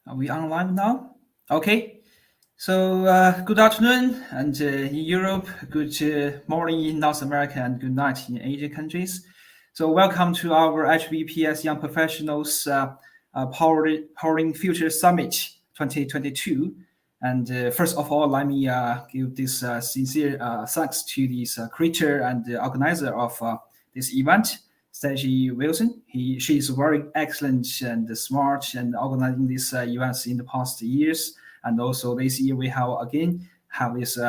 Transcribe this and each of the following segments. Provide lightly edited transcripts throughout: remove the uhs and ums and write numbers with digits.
Are we online now? Okay. So good afternoon, and in Europe, good morning in North America, and good night in Asian countries. So welcome to our HBPS Young Professionals Powering Future Summit 2022. And first of all, let me give this sincere thanks to this creator and the organizer of this event, Stacey Wilson. She is very excellent and smart and organizing these events in the past years. And also this year we have these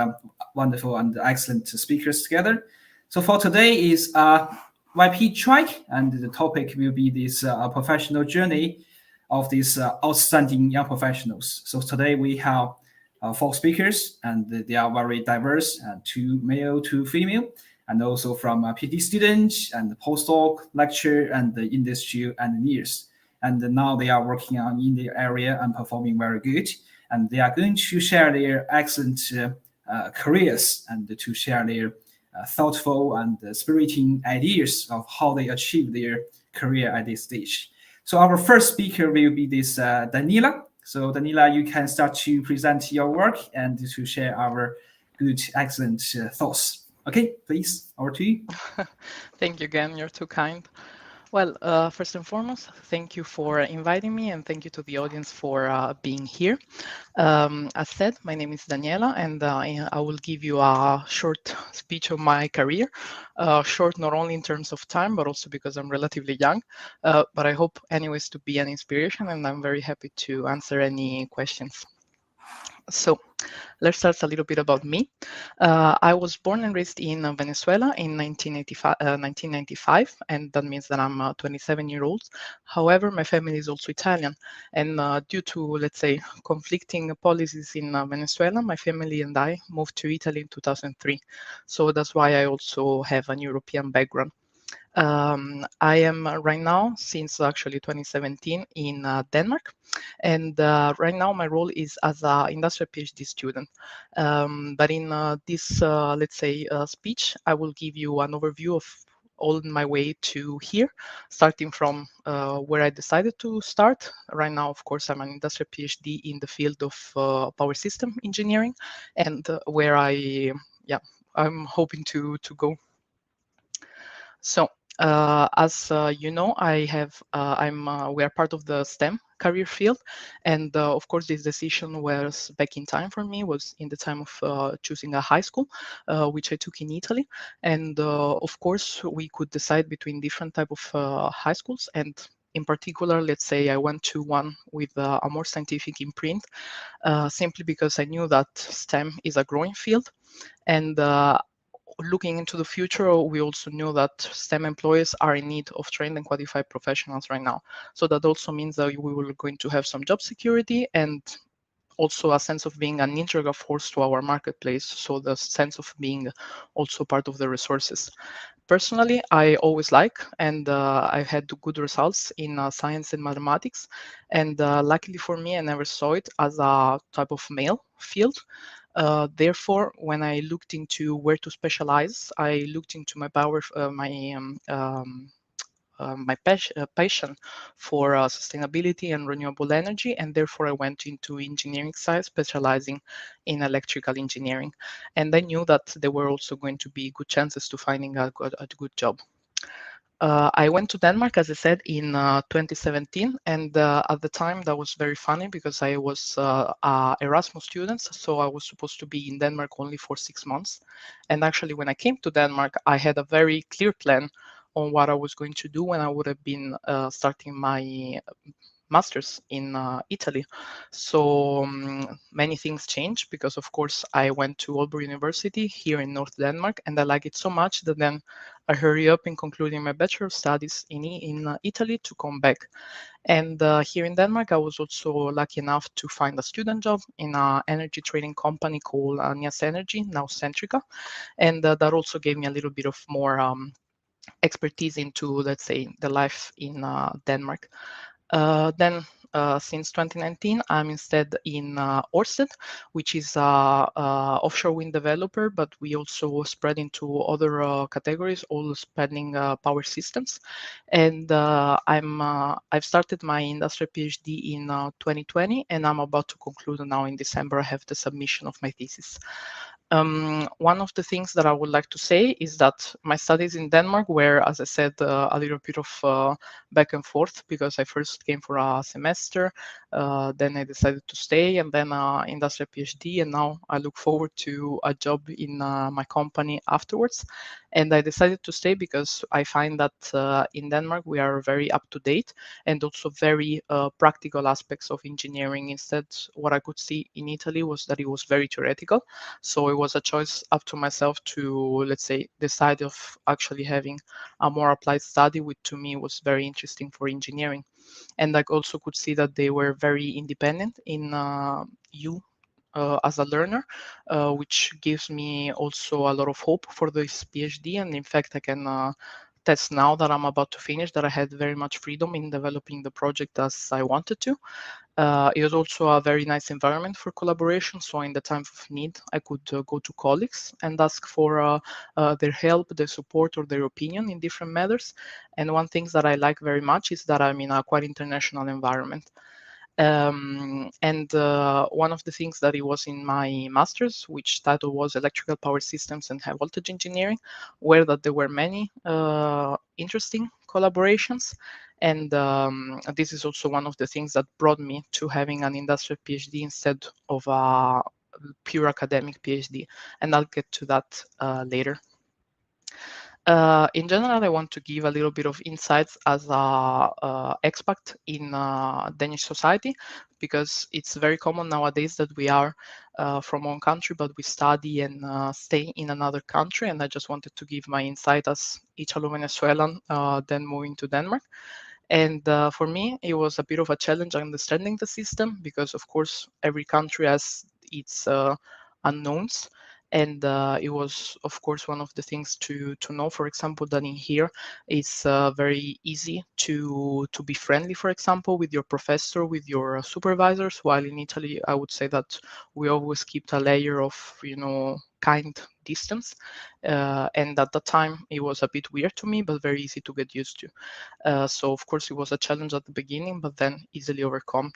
wonderful and excellent speakers together. So for today is YP track, and the topic will be this professional journey of these outstanding young professionals. So today we have four speakers, and they are very diverse, two male, two female, and also from PhD students and postdoc, lecturer, and the industry engineers. And now they are working in the area and performing very good. And they are going to share their excellent careers and to share their thoughtful and spiriting ideas of how they achieve their career at this stage. So our first speaker will be this Daniela. So Daniela, you can start to present your work and to share our good, excellent thoughts. Okay, please, over to you. Thank you again. You're too kind. Well, first and foremost, thank you for inviting me, and thank you to the audience for being here. As said, my name is Daniela, and I will give you a short speech of my career. Short not only in terms of time, but also because I'm relatively young. But I hope anyways to be an inspiration, and I'm very happy to answer any questions. So let's start a little bit about me. I was born and raised in Venezuela in 1995, and that means that I'm 27-year-old. However, my family is also Italian, and due to, let's say, conflicting policies in Venezuela, my family and I moved to Italy in 2003. So that's why I also have an European background. I am right now, since actually 2017, in Denmark. And right now my role is as an industrial PhD student. But in this, let's say, speech, I will give you an overview of all my way to here, starting from where I decided to start. Right now, of course, I'm an industrial PhD in the field of power system engineering, and where I'm hoping to go. So as you know, we are part of the STEM career field, and of course, this decision was back in time for me. Was in the time of choosing a high school, which I took in Italy, and of course, we could decide between different type of high schools, and in particular, let's say I went to one with a more scientific imprint, simply because I knew that STEM is a growing field, and looking into the future, we also knew that STEM employees are in need of trained and qualified professionals right now. So that also means that we were going to have some job security and also a sense of being an integral force to our marketplace. So the sense of being also part of the resources. Personally, I always and I've had good results in science and mathematics. And luckily for me, I never saw it as a type of male field. Therefore, when I looked into where to specialize, I looked into my passion for sustainability and renewable energy, and therefore I went into engineering side, specializing in electrical engineering. And I knew that there were also going to be good chances to finding a good job. I went to Denmark, as I said, in 2017, and at the time that was very funny because I was an Erasmus student, so I was supposed to be in Denmark only for 6 months. And actually, when I came to Denmark, I had a very clear plan on what I was going to do when I would have been starting my master's in Italy. So many things changed because, of course, I went to Aalborg University here in North Denmark, and I like it so much that then I hurry up in concluding my bachelor studies in Italy to come back. And here in Denmark, I was also lucky enough to find a student job in an energy trading company called Nias Energy, now Centrica. And that also gave me a little bit of more expertise into, let's say, the life in Denmark. Then since 2019, I'm instead in Ørsted, which is a offshore wind developer, but we also spread into other categories, all spanning power systems. And I've started my industrial PhD in 2020, and I'm about to conclude now in December. I have the submission of my thesis. One of the things that I would like to say is that my studies in Denmark were, as I said, a little bit of back and forth, because I first came for a semester, then I decided to stay, and then industrial PhD, and now I look forward to a job in my company afterwards. And I decided to stay because I find that in Denmark we are very up to date, and also very practical aspects of engineering. Instead, what I could see in Italy was that it was very theoretical. So it was a choice up to myself to, let's say, decide of actually having a more applied study, which to me was very interesting for engineering. And I also could see that they were very independent in you as a learner, which gives me also a lot of hope for this PhD. And in fact, I can test now that I'm about to finish that I had very much freedom in developing the project as I wanted to. It was also a very nice environment for collaboration. So in the time of need, I could go to colleagues and ask for their help, their support, or their opinion in different matters. And one thing that I like very much is that I'm in a quite international environment. And one of the things that it was in my master's, which title was Electrical Power Systems and High Voltage Engineering, where that there were many interesting collaborations. And this is also one of the things that brought me to having an industrial PhD instead of a pure academic PhD. And I'll get to that later. In general, I want to give a little bit of insights as a expat in Danish society, because it's very common nowadays that we are from one country, but we study and stay in another country. And I just wanted to give my insight as Italo-Venezuelan, then moving to Denmark. And for me, it was a bit of a challenge understanding the system, because of course, every country has its unknowns. And it was, of course, one of the things to know, for example, that in here it's very easy to be friendly, for example, with your professor, with your supervisors, while in Italy, I would say that we always keep a layer of, kind distance. And at the time, it was a bit weird to me, but very easy to get used to. So of course it was a challenge at the beginning, but then easily overcome.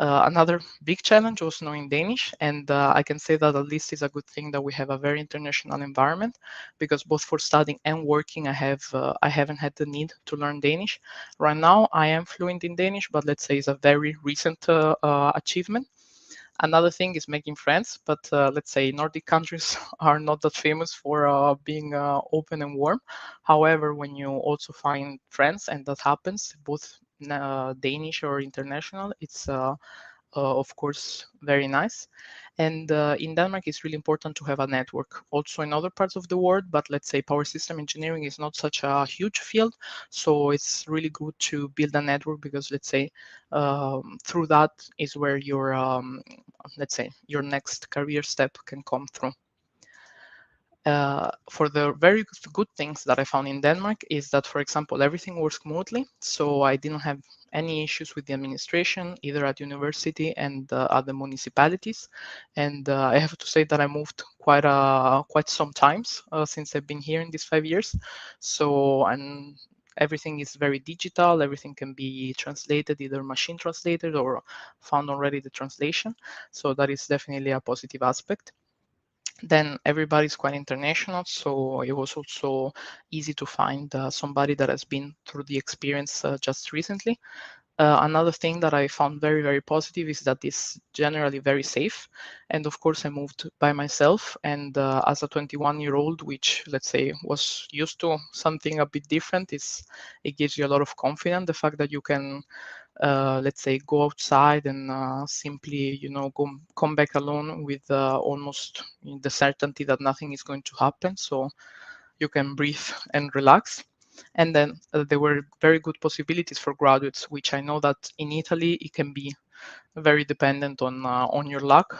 Another big challenge was knowing Danish, and I can say that at least it's a good thing that we have a very international environment, because both for studying and working, I haven't had the need to learn Danish. Right now, I am fluent in Danish, but let's say it's a very recent achievement. Another thing is making friends, but let's say Nordic countries are not that famous for being open and warm. However, when you also find friends, and that happens, both Danish or international, it's of course very nice. And in Denmark, it's really important to have a network. Also in other parts of the world, but let's say power system engineering is not such a huge field, so it's really good to build a network, because let's say through that is where your let's say your next career step can come through. For the very good things that I found in Denmark is that, for example, everything works smoothly. So I didn't have any issues with the administration, either at university and at the municipalities. And I have to say that I moved quite some times since I've been here in these 5 years. So everything is very digital. Everything can be translated, either machine translated or found already the translation. So that is definitely a positive aspect. Then everybody's quite international, so it was also easy to find somebody that has been through the experience just recently. Another thing that I found very, very positive is that it's generally very safe. And of course, I moved by myself. And as a 21-year-old, which let's say was used to something a bit different, it gives you a lot of confidence. The fact that you can, let's say, go outside and simply, come back alone with almost the certainty that nothing is going to happen. So you can breathe and relax. And then there were very good possibilities for graduates, which I know that in Italy it can be very dependent on your luck.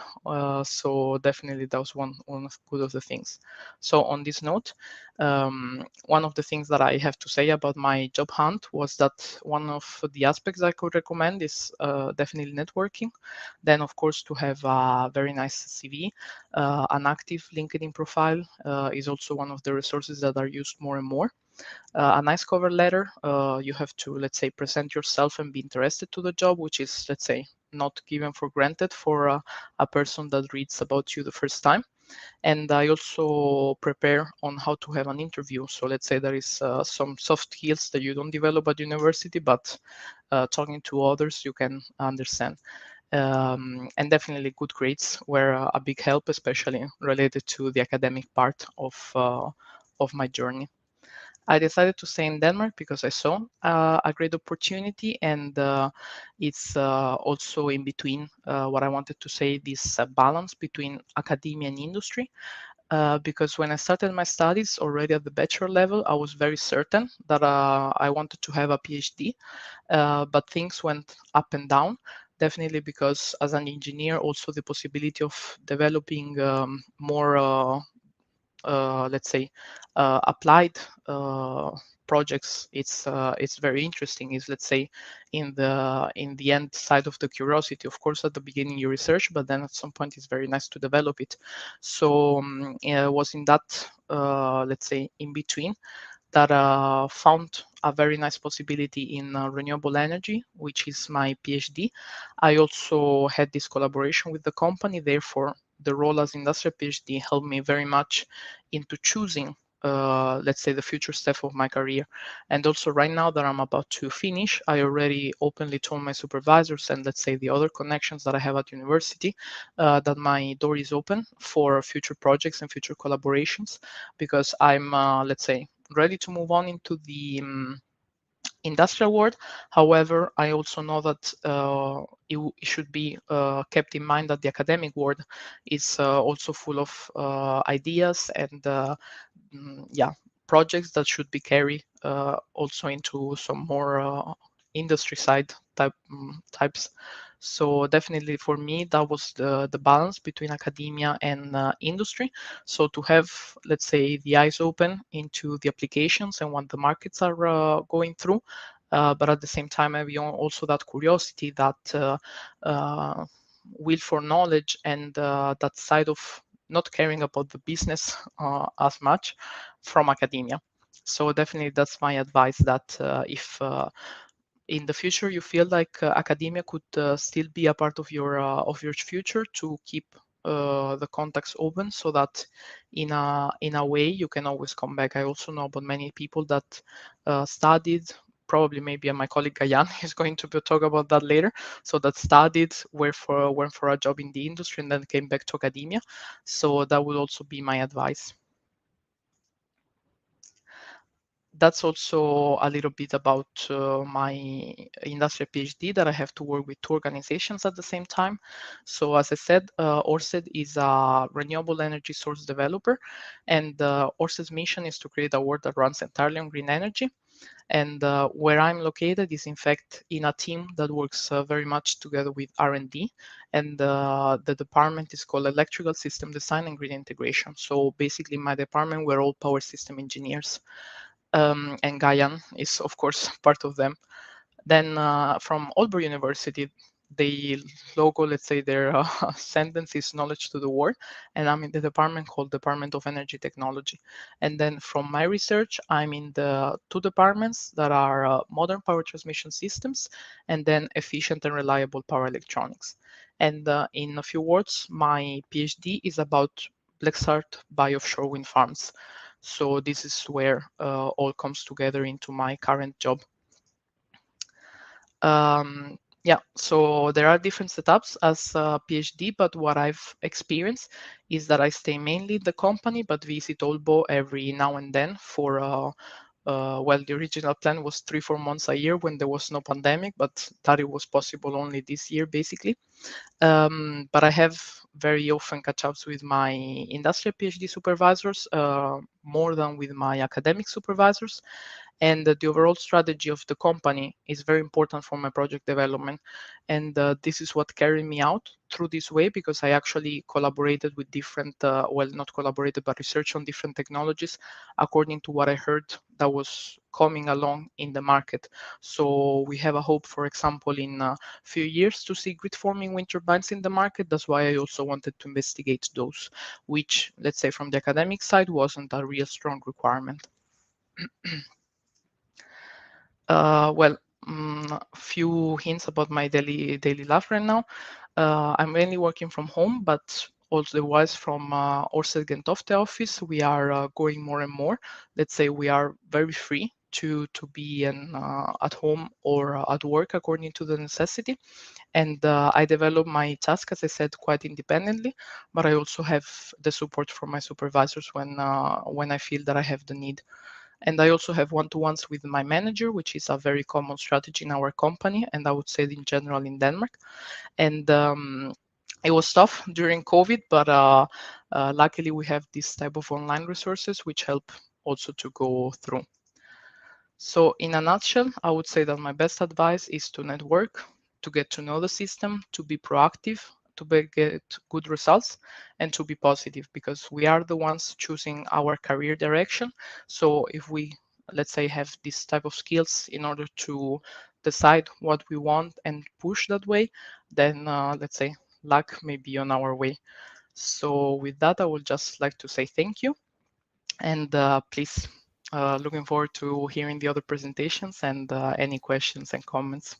So definitely that was one of good of the things. So on this note, one of the things that I have to say about my job hunt was that one of the aspects I could recommend is definitely networking. Then of course to have a very nice CV, an active LinkedIn profile is also one of the resources that are used more and more. A nice cover letter. You have to, let's say, present yourself and be interested to the job, which is, let's say, not given for granted for a person that reads about you the first time. And I also prepare on how to have an interview. So let's say there is some soft skills that you don't develop at university, but talking to others, you can understand. And definitely good grades were a big help, especially related to the academic part of my journey. I decided to stay in Denmark because I saw a great opportunity, and it's also in between what I wanted to say, this balance between academia and industry. Because when I started my studies already at the bachelor level, I was very certain that I wanted to have a PhD, but things went up and down. Definitely because as an engineer, also the possibility of developing more let's say applied projects, it's very interesting, is, let's say, in the end side of the curiosity. Of course at the beginning you research, but then at some point it's very nice to develop it. So was in that let's say in between that found a very nice possibility in renewable energy, which is my PhD. I also had this collaboration with the company, therefore the role as industrial PhD helped me very much into choosing let's say the future step of my career. And also right now that I'm about to finish, I already openly told my supervisors and, let's say, the other connections that I have at university that my door is open for future projects and future collaborations, because I'm let's say ready to move on into the industrial world. However, I also know that it should be kept in mind that the academic world is also full of ideas and yeah, projects that should be carried also into some more industry side types. So definitely for me, that was the balance between academia and industry. So to have, let's say, the eyes open into the applications and what the markets are going through, but at the same time, having also that curiosity, that will for knowledge, and that side of not caring about the business as much from academia. So definitely that's my advice, that if in the future you feel like academia could still be a part of your future, to keep the contacts open, so that in a way you can always come back. I also know about many people that studied, probably maybe my colleague Gayan is going to talk about that later, so that studied, went for a job in the industry and then came back to academia. So that would also be my advice. That's also a little bit about my industrial PhD, that I have to work with two organizations at the same time. So as I said, Ørsted is a renewable energy source developer, and Ørsted's mission is to create a world that runs entirely on green energy. And where I'm located is in fact in a team that works very much together with R&D, and the department is called Electrical System Design and Grid Integration. So basically my department, we're all power system engineers. And Gayan is, of course, part of them. Then from Aalborg University, the logo, let's say, their sentence is knowledge to the world, and I'm in the department called Department of Energy Technology. And then from my research, I'm in the two departments that are modern power transmission systems, and then efficient and reliable power electronics. And in a few words, my PhD is about black start by offshore wind farms. So this is where all comes together into my current job. Yeah, so there are different setups as a PhD, but what I've experienced is that I stay mainly in the company, but visit Aalborg every now and then for, well, the original plan was 3-4 months a year when there was no pandemic, but that it was possible only this year, basically. But I have very often catch-ups with my industrial PhD supervisors, more than with my academic supervisors. And the overall strategy of the company is very important for my project development. And this is what carried me out through this way, because I actually collaborated with different, well, not collaborated, but researched on different technologies according to what I heard that was coming along in the market. So we have a hope, for example, in a few years to see grid forming wind turbines in the market. That's why I also wanted to investigate those, which, let's say, from the academic side, wasn't a real strong requirement. Well, a few hints about my daily life right now. I'm mainly working from home, but otherwise from Orsted Gentofte office, we are going more and more. Let's say we are very free to be at home or at work according to the necessity. And I develop my task, as I said, quite independently, but I also have the support from my supervisors when I feel that I have the need. And I also have one-to-ones with my manager, which is a very common strategy in our company, and I would say in general in Denmark. And it was tough during COVID, but luckily we have this type of online resources which help also to go through. So in a nutshell, I would say that my best advice is to network, to get to know the system, to be proactive, to get good results, and to be positive, because we are the ones choosing our career direction. So if we, let's say, have this type of skills in order to decide what we want and push that way, then let's say luck may be on our way. So with that, I would just like to say thank you, and please, looking forward to hearing the other presentations and any questions and comments.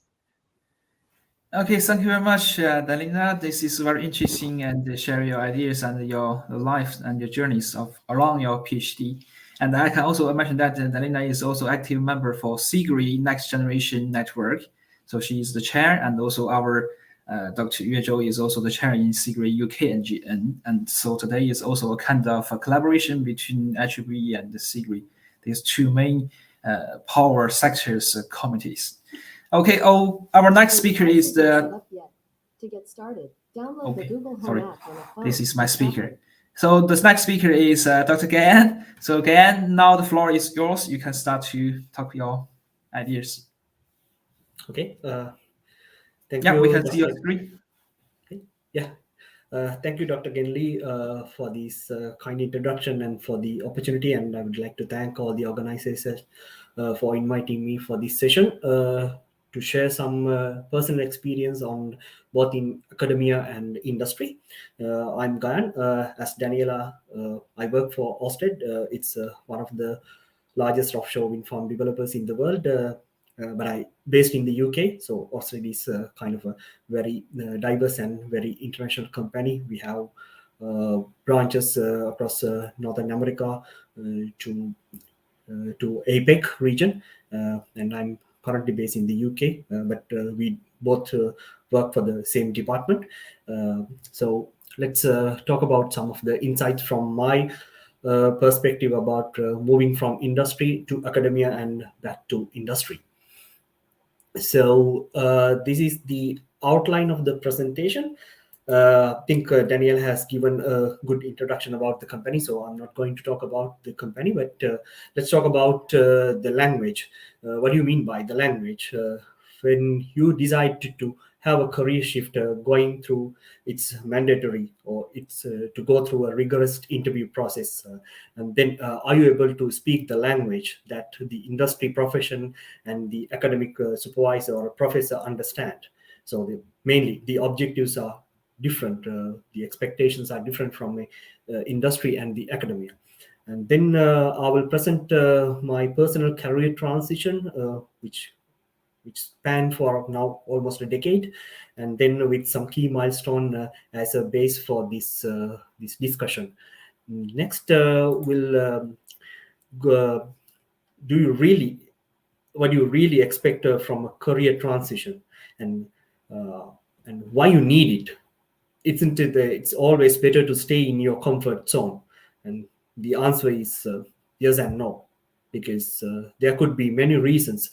Okay, thank you very much, Daniela. This is very interesting, and share your ideas and your life and your journeys of around your PhD. And I can also mention that Daniela is also active member for SIGRI Next Generation Network. So she is the chair, and also our Dr. Zhou is also the chair in SIGRI UK and GN. And so today is also a kind of a collaboration between HB and the SIGRI, these two main power sectors committees. Okay. Oh, our next speaker is the. To get started, download Okay, the Google Home sorry. app on a phone. This is my speaker. So the next speaker is Dr. Gayan. So Gayan, now the floor is yours. You can start to talk your ideas. Okay. Thank Yeah, you. we can see your screen. Okay. Yeah. Thank you, Dr. Genli, for this kind introduction and for the opportunity. And I would like to thank all the organizers for inviting me for this session to share some personal experience on both in academia and industry. I'm Gayan. As Daniela, I work for Orsted. It's one of the largest offshore wind farm developers in the world. But I based in the UK, so Orsted is kind of a very diverse and very international company. We have branches across Northern America to APEC region, and I'm currently based in the UK, but we both work for the same department. So let's talk about some of the insights from my perspective about moving from industry to academia and back to industry. So this is the outline of the presentation. I think Daniela has given a good introduction about the company, so I'm not going to talk about the company, but let's talk about the language. What do you mean by the language? When you decide to have a career shift, going through it's mandatory, or it's to go through a rigorous interview process, and then are you able to speak the language that the industry profession and the academic supervisor or professor understand? So mainly the objectives are different, the expectations are different from industry and the academia. And then I will present my personal career transition, which spanned for now almost a decade, and then with some key milestone as a base for this discussion. Next, we'll what do you really expect from a career transition, and why you need it? Isn't it it's always better to stay in your comfort zone? And the answer is yes and no. because there could be many reasons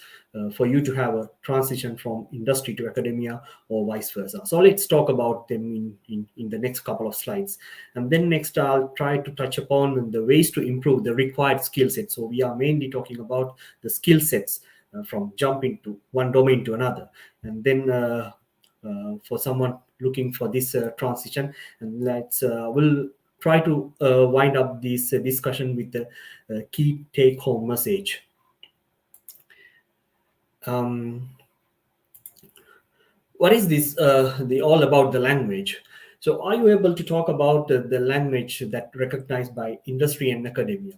for you to have a transition from industry to academia or vice versa. So let's talk about them in the next couple of slides. And then next I'll try to touch upon the ways to improve the required skill sets. So we are mainly talking about the skill sets from jumping to one domain to another. And then for someone looking for this transition, and we'll try to wind up this discussion with the key take-home message. What is this the all about the language? So are you able to talk about the language that recognized by industry and academia?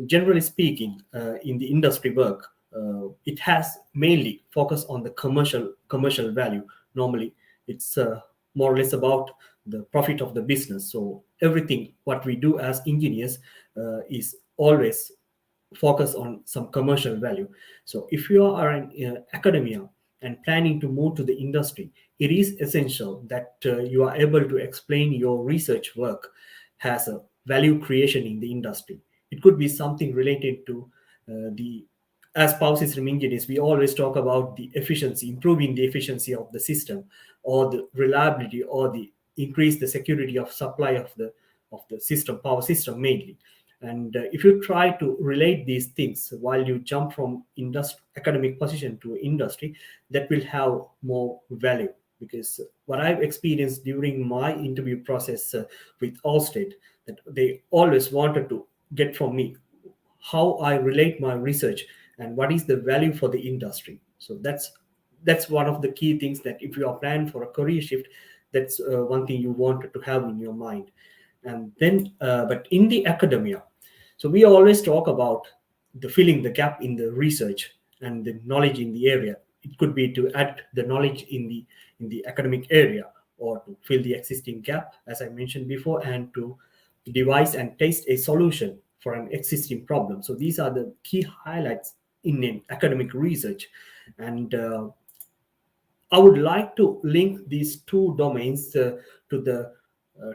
Generally speaking, in the industry work, it has mainly focused on the commercial value. Normally it's more or less about the profit of the business. So everything what we do as engineers is always focus on some commercial value. So if you are in academia and planning to move to the industry, it is essential that you are able to explain your research work has a value creation in the industry. It could be something related to as Pausis Remingidis, we always talk about the efficiency, improving the efficiency of the system, or the reliability, or the increase the security of supply of the system, power system mainly. And if you try to relate these things while you jump from academic position to industry, that will have more value. Because what I've experienced during my interview process with Allstate, that they always wanted to get from me how I relate my research and what is the value for the industry. So that's one of the key things, that if you are planning for a career shift, that's one thing you wanted to have in your mind. And then but in the academia, so we always talk about the filling the gap in the research and the knowledge in the area. It could be to add the knowledge in the academic area, or to fill the existing gap, as I mentioned before, and to devise and test a solution for an existing problem. So these are the key highlights in an academic research. And I would like to link these two domains to the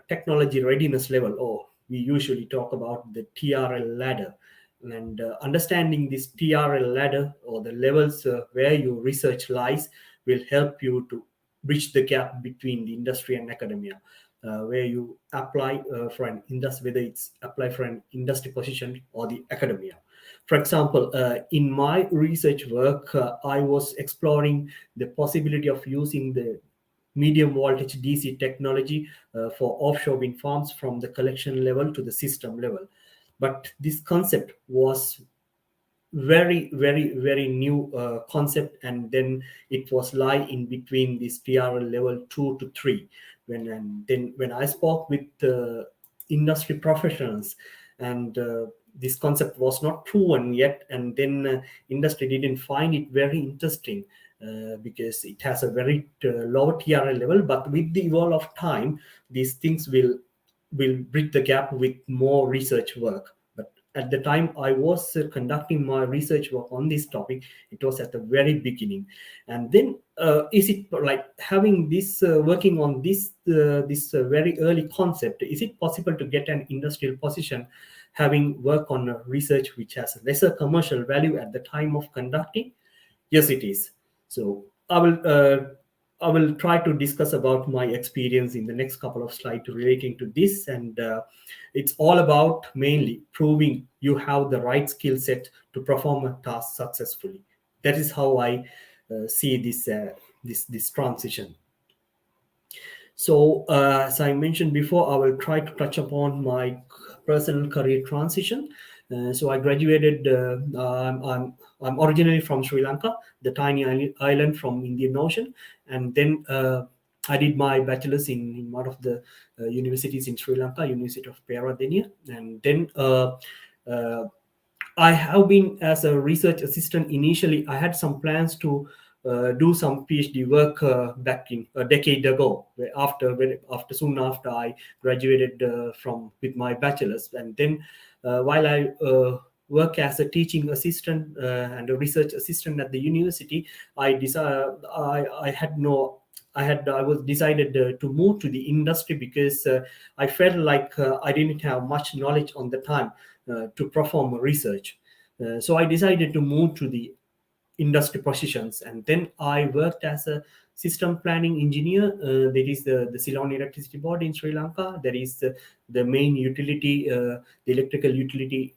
technology readiness level, or we usually talk about the TRL ladder. And understanding this TRL ladder, or the levels where your research lies, will help you to bridge the gap between the industry and academia, where you apply for an industry, whether it's apply for an industry position or the academia. For example, in my research work, I was exploring the possibility of using the medium voltage DC technology for offshore wind farms, from the collection level to the system level. But this concept was very new concept, and then it was lie in between this TRL level 2 to 3. When I spoke with industry professionals, and this concept was not proven yet, and then industry didn't find it very interesting, because it has a very low TRL level. But with the evolve of time, these things will bridge the gap with more research work. But at the time I was conducting my research work on this topic, it was at the very beginning. And then is it like having this working on this very early concept, is it possible to get an industrial position having work on a research which has lesser commercial value at the time of conducting? Yes, it is. So I will try to discuss about my experience in the next couple of slides relating to this. And it's all about mainly proving you have the right skill set to perform a task successfully. That is how I see this transition. So as I mentioned before, I will try to touch upon my personal career transition. So I graduated, I'm originally from Sri Lanka, the tiny island from Indian Ocean. And then I did my bachelor's in one of the universities in Sri Lanka, University of Pagnani. And then I have been as a research assistant. Initially, I had some plans to do some PhD work back in a decade ago, soon after I graduated with my bachelor's. And then while I work as a teaching assistant and a research assistant at the university, I was decided to move to the industry, because I felt like I didn't have much knowledge on the time to perform research. So I decided to move to the industry positions, and then I worked as a system planning engineer. That is the Ceylon Electricity Board in Sri Lanka. That is the main utility, the electrical utility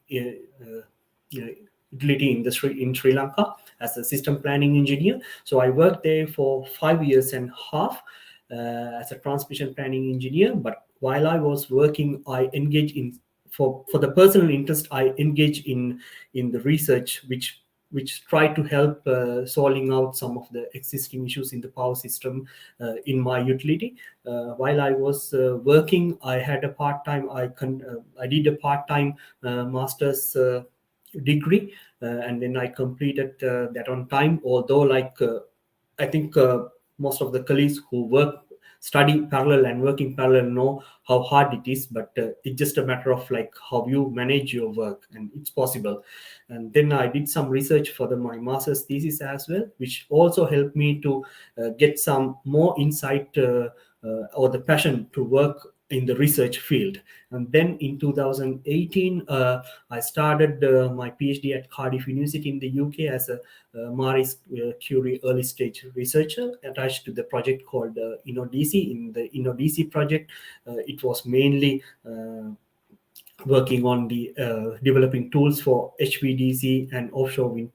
utility industry in Sri Lanka, as a system planning engineer. So I worked there for 5 years and a half as a transmission planning engineer. But while I was working, I engaged in for the personal interest. I engaged in the research which try to help solving out some of the existing issues in the power system in my utility. While I was working, I had a part-time. I did a part-time master's degree, and then I completed that on time. Although, I think most of the colleagues who study parallel and work in parallel know how hard it is, but it's just a matter of how you manage your work, and it's possible. And then I did some research for my master's thesis as well, which also helped me to get some more insight or the passion to work in the research field. And then in 2018, I started my PhD at Cardiff University in the UK as a Marie Curie early stage researcher attached to the project called InnoDC. In the InnoDC project, it was mainly working on the developing tools for HVDC and offshore wind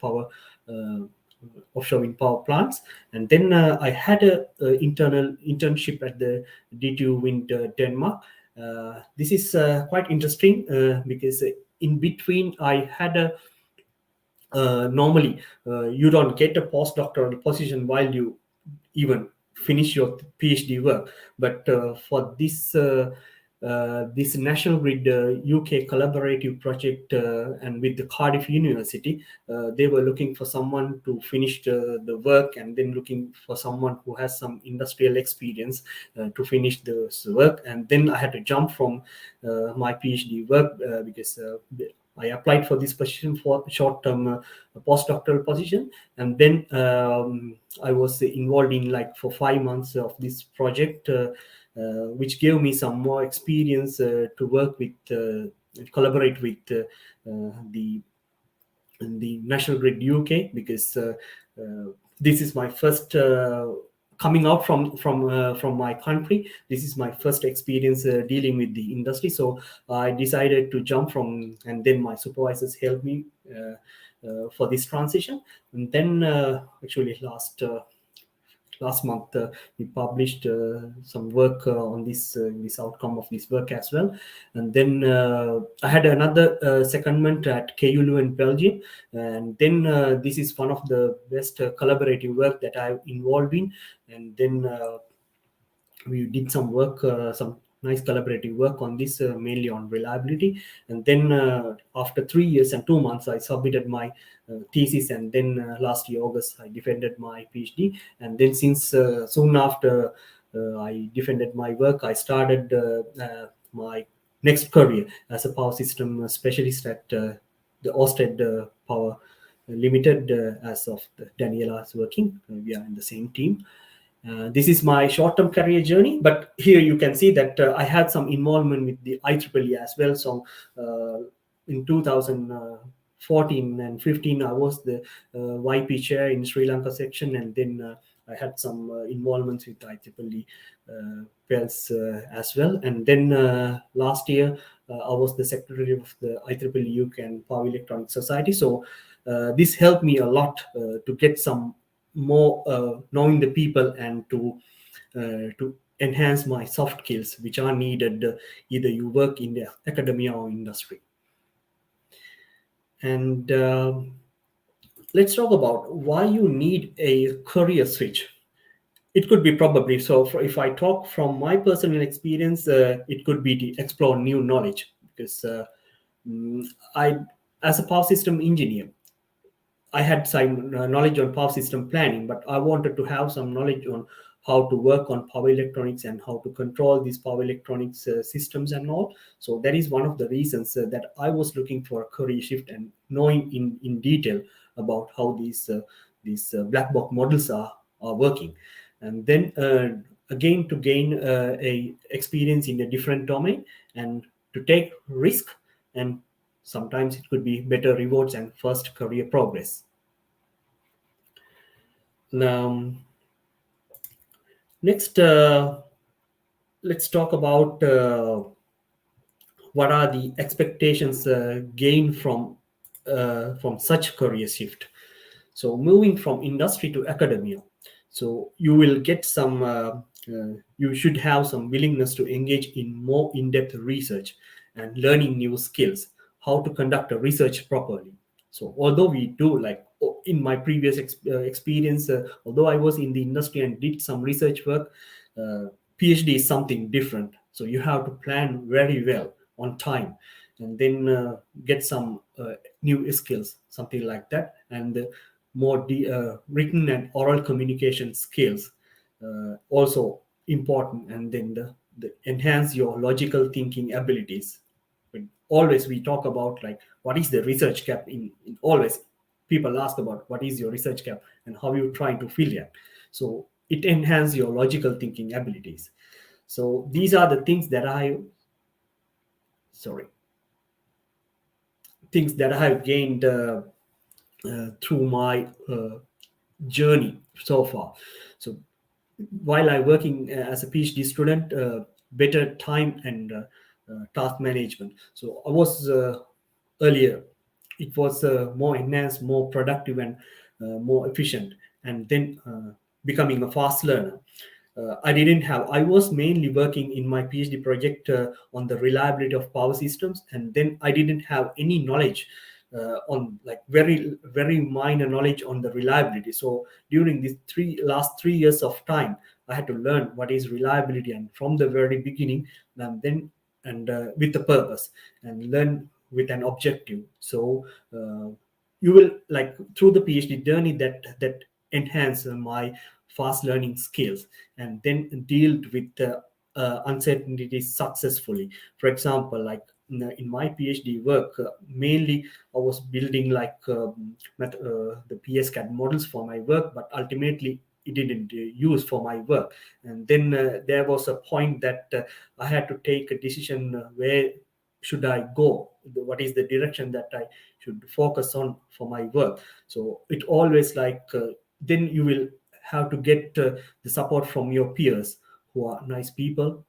power plants. And then I had a internship at the D2 Wind Denmark. This is quite interesting because in between I had a normally you don't get a postdoctoral position while you even finish your PhD work, but for this National Grid UK collaborative project and with the Cardiff University, they were looking for someone to finish the work, and then looking for someone who has some industrial experience to finish the work. And then I had to jump from my PhD work because I applied for this position for short-term postdoctoral position, and then I was involved in for 5 months of this project, which gave me some more experience to work with, collaborate with the National Grid UK, because this is my first coming out from my country. This is my first experience dealing with the industry. So I decided to jump from, and then my supervisors helped me for this transition. And then actually last month we published some work on this outcome of this work as well. And then I had another secondment at KU Leuven, Belgium, and then this is one of the best collaborative work that I'm involved in. And then we did some work, some nice collaborative work on this, mainly on reliability. And then after 3 years and 2 months, I submitted my thesis, and then last year August I defended my PhD. And then since soon after I defended my work, I started my next career as a power system specialist at the Ørsted Power Limited, as of Daniela is working. We are in the same team. This is my short-term career journey, but here you can see that I had some involvement with the IEEE as well. So in 2014 and 15, I was the YP chair in Sri Lanka section, and then I had some involvements with IEEE PELS as well. And then last year, I was the secretary of the IEEE UK and Power Electronics Society. So this helped me a lot to get some more knowing the people, and to enhance my soft skills, which are needed either you work in the academia or industry. And let's talk about why you need a career switch. It could be probably, so if I talk from my personal experience, it could be to explore new knowledge, because as a power system engineer, I had some knowledge on power system planning, but I wanted to have some knowledge on how to work on power electronics and how to control these power electronics systems and all. So that is one of the reasons that I was looking for a career shift, and knowing in detail about how these black box models are working. And then again, to gain a experience in a different domain, and to take risk and sometimes it could be better rewards and first career progress. Next, let's talk about what are the expectations gained from such career shift. So moving from industry to academia, so you will get some you should have some willingness to engage in more in-depth research and learning new skills, how to conduct a research properly. So although we do, like in my previous experience, although I was in the industry and did some research work, PhD is something different. So you have to plan very well on time, and then get some new skills, something like that, and more written and oral communication skills also important, and then the enhance your logical thinking abilities. But always we talk about like what is the research gap in always people ask about what is your research gap and how you try to fill it. So it enhances your logical thinking abilities. So these are the things that I have gained through my journey so far. So while I working as a PhD student, better time and task management. So I was earlier, it was more enhanced, more productive, and more efficient, and then becoming a fast learner. I was mainly working in my PhD project on the reliability of power systems, and then I didn't have any knowledge on like very minor knowledge on the reliability. So during these last 3 years of time, I had to learn what is reliability, and from the very beginning, and with a purpose, and learn with an objective. So you will like through the PhD journey that enhance my fast learning skills, and then deal with the uncertainties successfully. For example, like in my PhD work, mainly I was building like the PSCAD models for my work, but ultimately it didn't use for my work. And then there was a point that I had to take a decision where should I go, what is the direction that I should focus on for my work. So it always like then you will have to get the support from your peers who are nice people,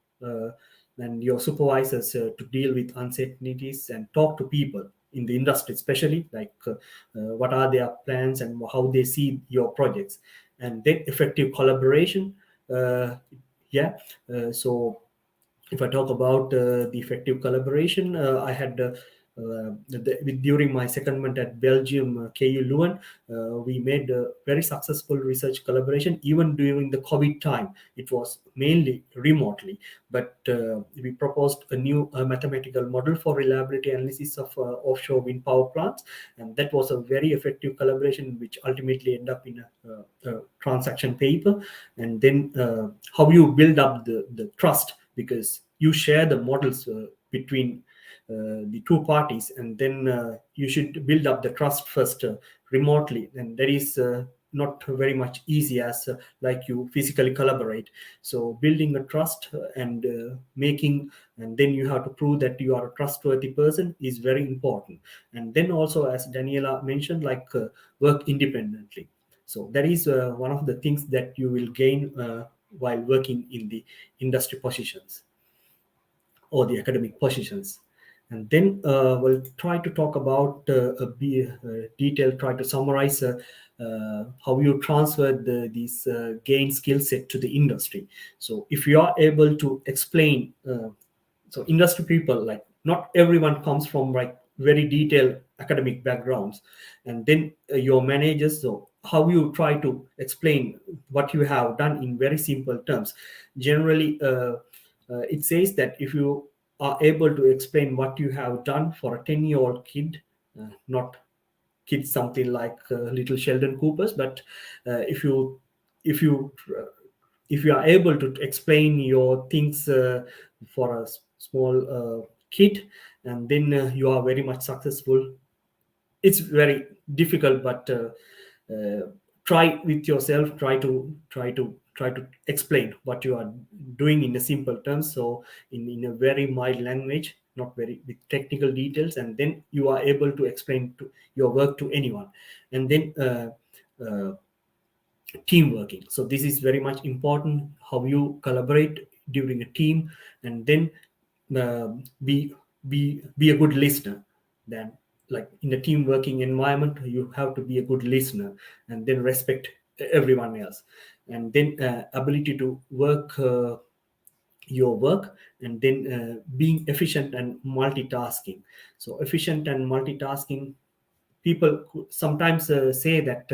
and your supervisors to deal with uncertainties and talk to people in the industry, especially like what are their plans and how they see your projects, and then effective collaboration. So if I talk about the effective collaboration, I had during my secondment at Belgium, KU Leuven, we made a very successful research collaboration. Even during the COVID time, it was mainly remotely, but we proposed a new mathematical model for reliability analysis of offshore wind power plants, and that was a very effective collaboration, which ultimately ended up in a transaction paper. And then how you build up the trust, because you share the models between the two parties, and then you should build up the trust first remotely, and that is not very much easy as like you physically collaborate. So building a trust and making, and then you have to prove that you are a trustworthy person is very important. And then also, as Daniela mentioned, like work independently. So that is one of the things that you will gain while working in the industry positions or the academic positions. And then we'll try to talk about detail, try to summarize how you transfer these gain skill set to the industry. So if you are able to explain, so industry people, like not everyone comes from like very detailed academic backgrounds, and then your managers, so how you try to explain what you have done in very simple terms. Generally, it says that if you are able to explain what you have done for a 10-year-old kid, not kids something like little Sheldon Coopers, but if you are able to explain your things for a small kid, and then you are very much successful. It's very difficult, but try with yourself, try to explain what you are doing in a simple terms, so in a very mild language, not very with technical details, and then you are able to explain your work to anyone. And then team working, so this is very much important, how you collaborate during a team. And then be a good listener. Then, like in a team working environment, you have to be a good listener, and then respect everyone else. And then ability to work your work, and then being efficient and multitasking. So efficient and multitasking, people sometimes say that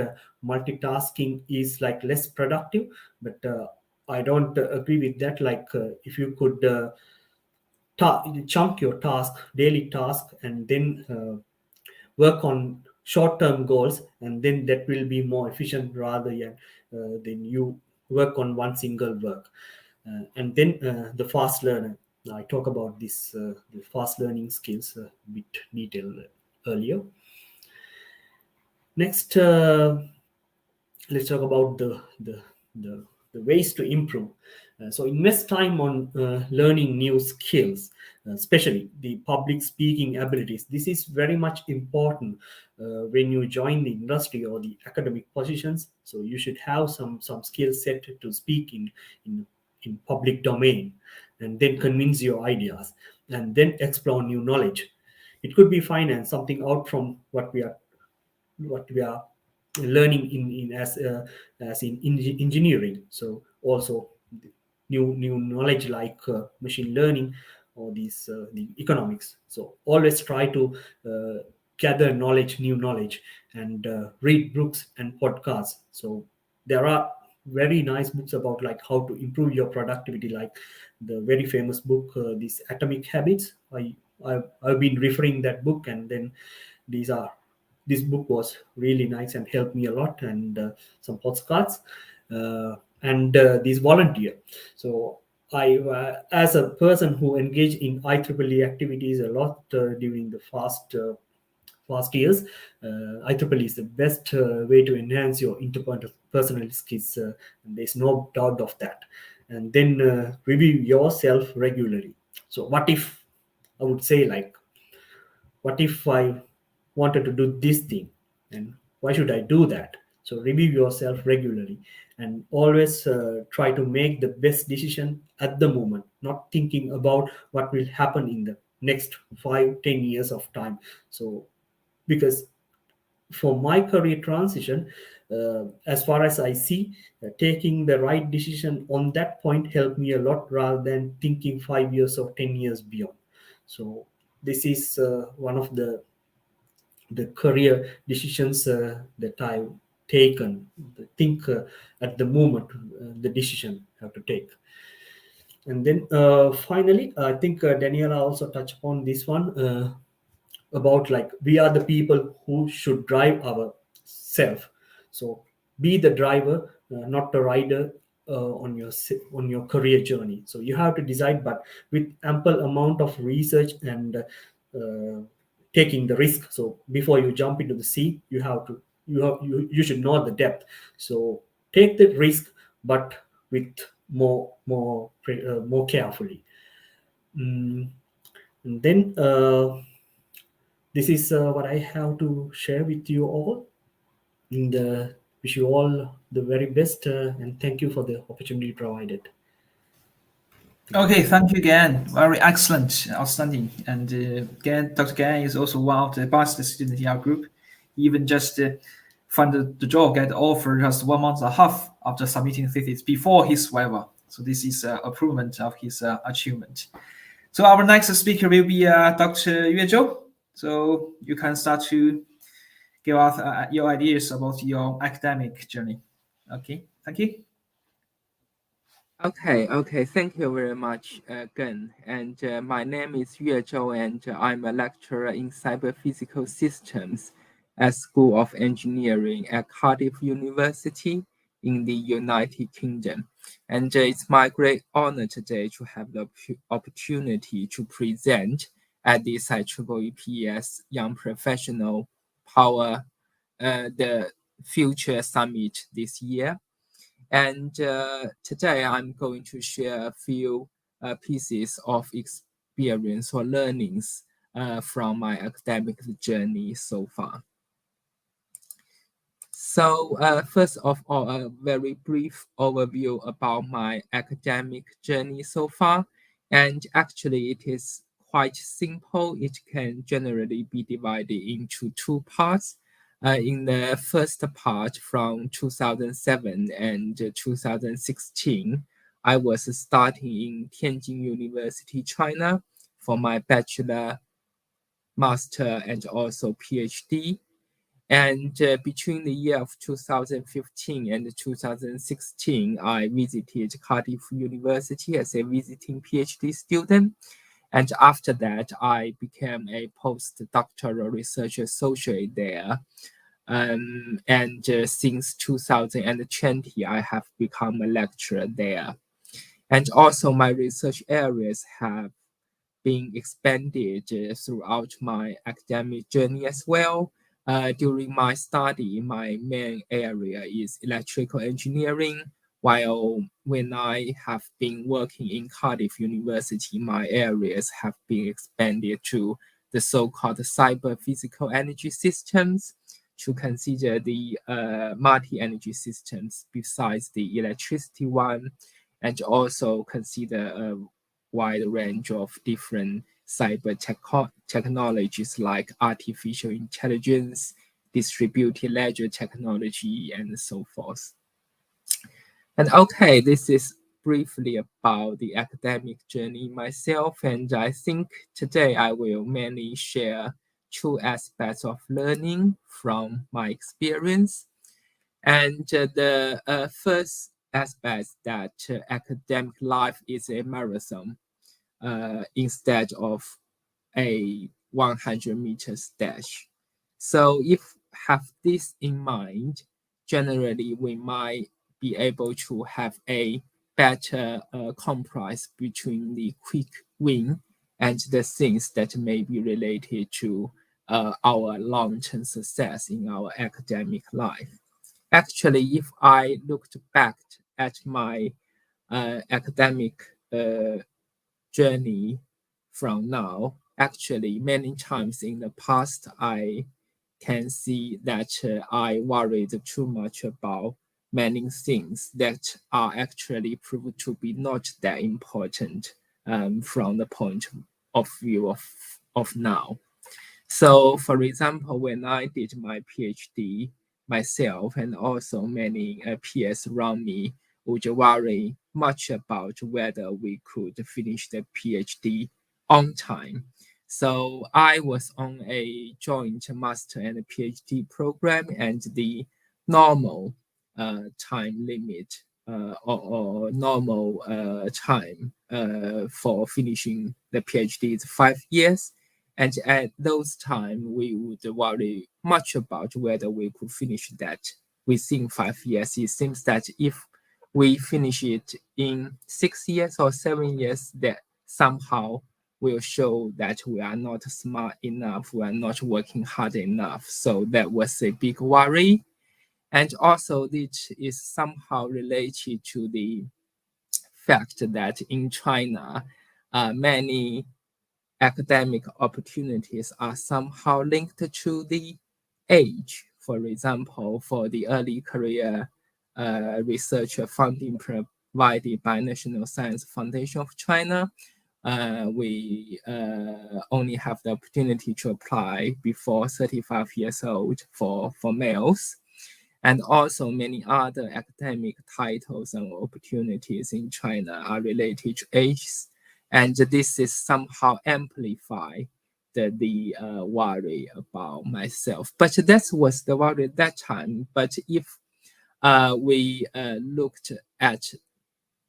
multitasking is like less productive, but I don't agree with that. Like if you could chunk your daily task, and then work on short-term goals, and then that will be more efficient rather than you work on one single work. And then the fast learner, I talk about this the fast learning skills a bit detailed earlier. Next, let's talk about the ways to improve. So invest time on learning new skills, especially the public speaking abilities. This is very much important when you join the industry or the academic positions. So you should have some skill set to speak in public domain, and then convince your ideas, and then explore new knowledge. It could be finance, something out from what we are learning in as in engineering. So also new knowledge like machine learning, or the economics. So always try to gather new knowledge, and read books and podcasts. So there are very nice books about like how to improve your productivity, like the very famous book, these Atomic Habits. I've been referring that book, and then this book was really nice and helped me a lot, and some postcards, and these volunteer. So I, as a person who engaged in IEEE activities a lot during the past years, IEEE is the best way to enhance your interpersonal skills, and there's no doubt of that. And then review yourself regularly. So what if, I would say, like, what if I wanted to do this thing, and why should I do that? So review yourself regularly, and always try to make the best decision at the moment, not thinking about what will happen in the next 5-10 years of time. So because for my career transition, as far as I see, taking the right decision on that point helped me a lot, rather than thinking 5 years or 10 years beyond. So this is one of the career decisions that I've taken. Think at the moment the decision I have to take. And then finally, I think Daniela also touched upon this one, about like we are the people who should drive ourself. So be the driver, not the rider on your career journey. So you have to decide, but with ample amount of research, and taking the risk. So before you jump into the sea, you should know the depth. So take the risk, but with more carefully. And then this is what I have to share with you all, and wish you all the very best, and thank you for the opportunity provided. Okay, thank you again. Very excellent, outstanding. And again, Dr. Gayan is also one of the best students in our group. Even just found the job, get offered just 1 month and a half after submitting thesis before his Viva. So this is a improvement of his achievement. So our next speaker will be Dr. Zhou. So you can start to give us your ideas about your academic journey. Okay, thank you. Okay. Thank you very much, Gen. And my name is Zhou, and I'm a lecturer in cyber physical systems at School of Engineering at Cardiff University in the United Kingdom. And it's my great honor today to have the opportunity to present at this IEEE PES Young Professional Power, the future summit this year. And today I'm going to share a few pieces of experience or learnings from my academic journey so far. So first of all, a very brief overview about my academic journey so far. And actually it is quite simple. It can generally be divided into two parts. In the first part from 2007 and 2016, I was studying in Tianjin University, China for my bachelor, master, and also PhD. And between the year of 2015 and 2016, I visited Cardiff University as a visiting PhD student. And after that, I became a postdoctoral research associate there. And since 2020, I have become a lecturer there. And also my research areas have been expanded throughout my academic journey as well. During my study, my main area is electrical engineering, while when I have been working in Cardiff University, my areas have been expanded to the so-called cyber physical energy systems, to consider the multi-energy systems besides the electricity one, and also consider a wide range of different cyber technologies like artificial intelligence, distributed ledger technology, and so forth. And okay, this is briefly about the academic journey myself, and I think today I will mainly share two aspects of learning from my experience. And the first aspect that academic life is a marathon instead of a 100 meters dash. So if have this in mind, generally we might be able to have a better compromise between the quick win and the things that may be related to our long-term success in our academic life. Actually, if I looked back at my academic journey from now, actually many times in the past, I can see that I worried too much about many things that are actually proved to be not that important from the point of view of now. So for example, when I did my PhD myself, and also many peers around me would worry much about whether we could finish the PhD on time. So I was on a joint master and PhD program, and the normal time limit or normal time for finishing the PhD is 5 years. And at those times, we would worry much about whether we could finish that within 5 years. It seems that if we finish it in 6 years or 7 years, that somehow will show that we are not smart enough, we are not working hard enough. So that was a big worry. And also this is somehow related to the fact that in China, many academic opportunities are somehow linked to the age. For example, for the early career research funding provided by National Science Foundation of China, we only have the opportunity to apply before 35 years old for males. And also many other academic titles and opportunities in China are related to age. And this is somehow amplify the worry about myself. But that was the worry at that time. But if we looked at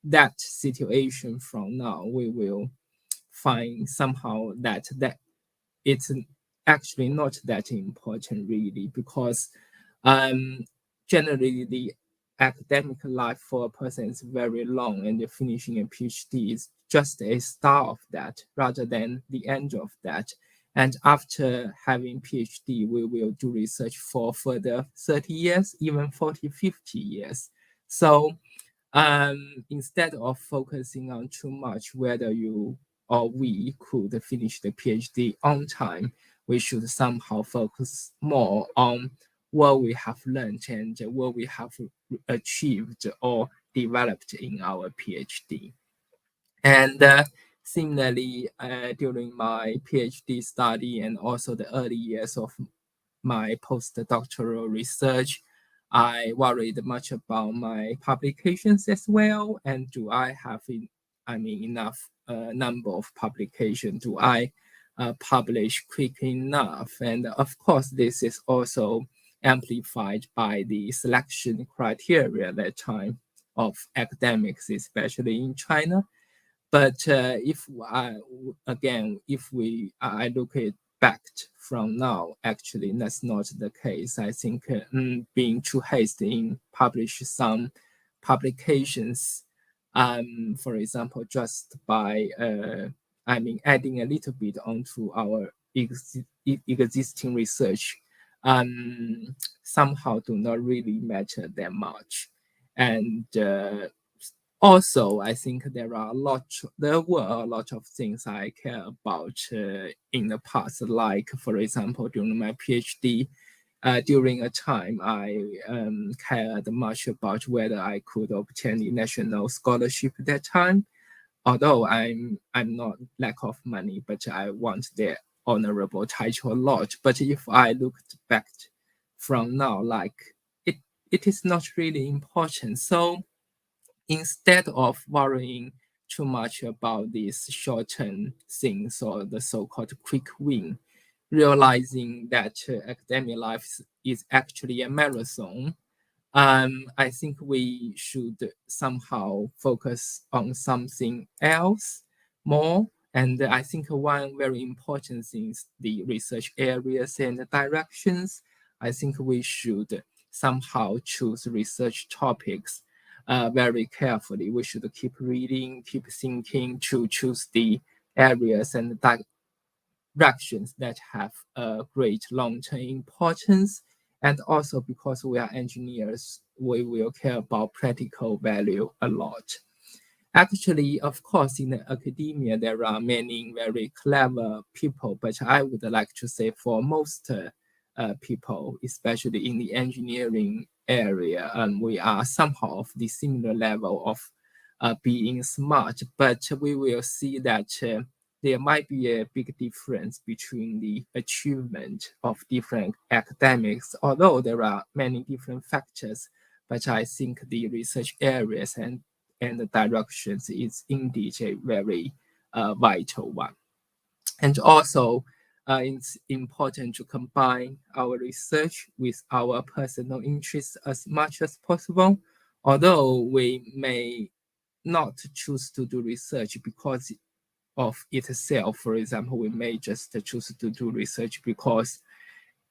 that situation from now, we will find somehow that it's actually not that important really, because generally the academic life for a person is very long, and finishing a PhD is just a start of that rather than the end of that. And after having PhD, we will do research for further 30 years, even 40, 50 years. So instead of focusing on too much whether you or we could finish the PhD on time, we should somehow focus more on what we have learned and what we have achieved or developed in our PhD. And similarly, during my PhD study and also the early years of my postdoctoral research, I worried much about my publications as well. And do I have enough number of publications? Do I publish quick enough? And of course, this is also amplified by the selection criteria at that time of academics, especially in China. But if I look at back from now, actually that's not the case. I think being too hasty in publish some publications, for example, just by adding a little bit onto our existing research, somehow do not really matter that much. And also, I think there were a lot of things I care about in the past, like, for example, during my PhD, during a time I cared much about whether I could obtain the national scholarship at that time. Although I'm not lack of money, but I want the honorable title a lot. But if I looked back from now, like it is not really important. So instead of worrying too much about these short-term things or the so-called quick win, realizing that academic life is actually a marathon, I think we should somehow focus on something else more. And I think one very important thing is the research areas and the directions. I think we should somehow choose research topics very carefully. We should keep reading, keep thinking to choose the areas and directions that have a great long-term importance. And also because we are engineers, we will care about practical value a lot. Actually, of course, in the academia, there are many very clever people, but I would like to say for most people, especially in the engineering area, we are somehow of the similar level of being smart, but we will see that there might be a big difference between the achievement of different academics, although there are many different factors, but I think the research areas and the directions is indeed a very vital one. And also, it's important to combine our research with our personal interests as much as possible. Although we may not choose to do research because of itself, for example, we may just choose to do research because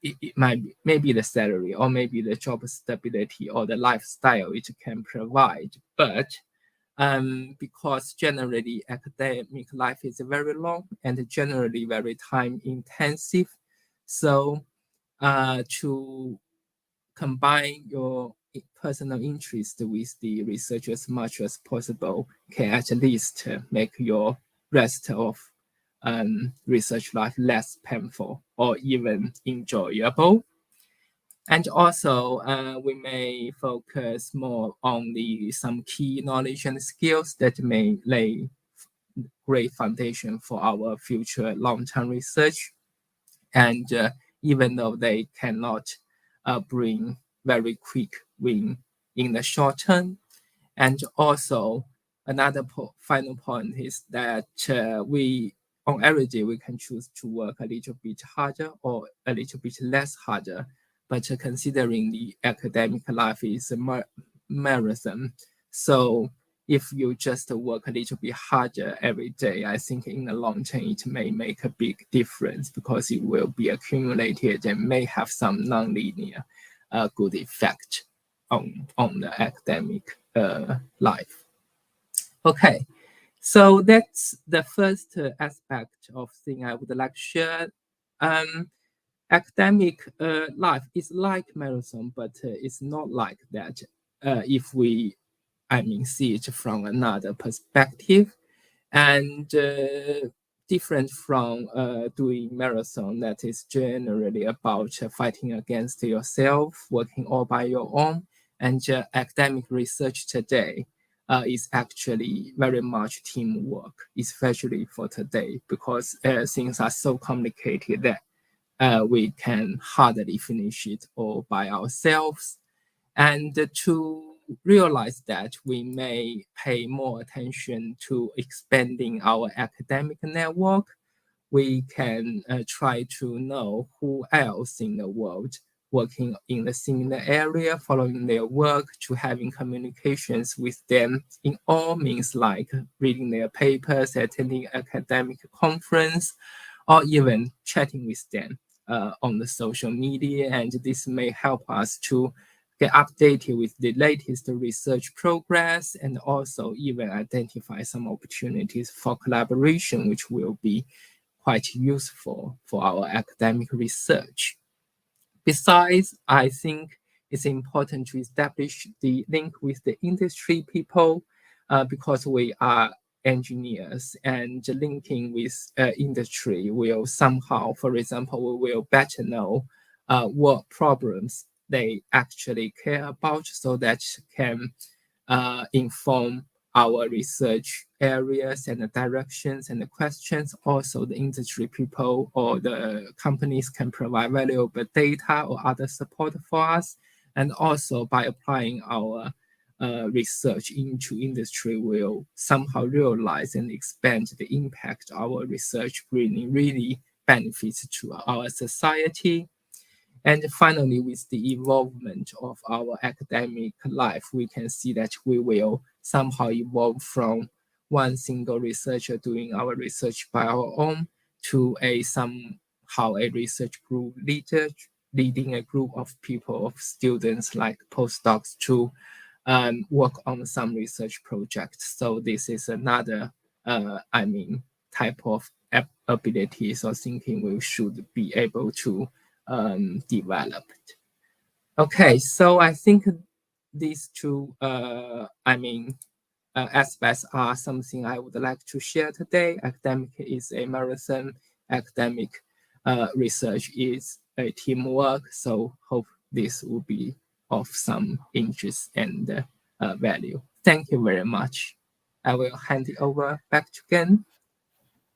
it might be the salary or maybe the job stability or the lifestyle it can provide. But because generally academic life is very long and generally very time intensive. So to combine your personal interest with the research as much as possible can at least make your rest of research life less painful or even enjoyable. And also, we may focus more on some key knowledge and skills that may lay great foundation for our future long-term research. And even though they cannot bring very quick win in the short term. And also, another final point is that we, on average, we can choose to work a little bit harder or a little bit less harder. But considering the academic life is a marathon, so if you just work a little bit harder every day, I think in the long term it may make a big difference because it will be accumulated and may have some non-linear good effect on the academic life. Okay, so that's the first aspect of thing I would like to share Academic life is like marathon, but it's not like that. If we, see it from another perspective, and different from doing marathon that is generally about fighting against yourself, working all by your own, and academic research today is actually very much teamwork, especially for today, because things are so complicated that we can hardly finish it all by ourselves. And to realize that, we may pay more attention to expanding our academic network. We can try to know who else in the world working in the similar area, following their work, to having communications with them in all means, like reading their papers, attending academic conference, or even chatting with them on the social media. And this may help us to get updated with the latest research progress, and also even identify some opportunities for collaboration, which will be quite useful for our academic research. Besides, I think it's important to establish the link with the industry people because we are engineers, and linking with industry will somehow, for example, we will better know what problems they actually care about, so that can inform our research areas and the directions and the questions. Also, the industry people or the companies can provide valuable data or other support for us. And also, by applying our research into industry, will somehow realize and expand the impact our research really benefits to our society. And finally, with the involvement of our academic life, we can see that we will somehow evolve from one single researcher doing our research by our own to somehow a research group leader, leading a group of people, of students like postdocs, to work on some research projects. So this is another, type of abilities or thinking we should be able to develop. Okay, so I think these two, aspects are something I would like to share today. Academic is a marathon. Academic research is a teamwork. So hope this will be of some interest and value. Thank you very much. I will hand it over back to Gen.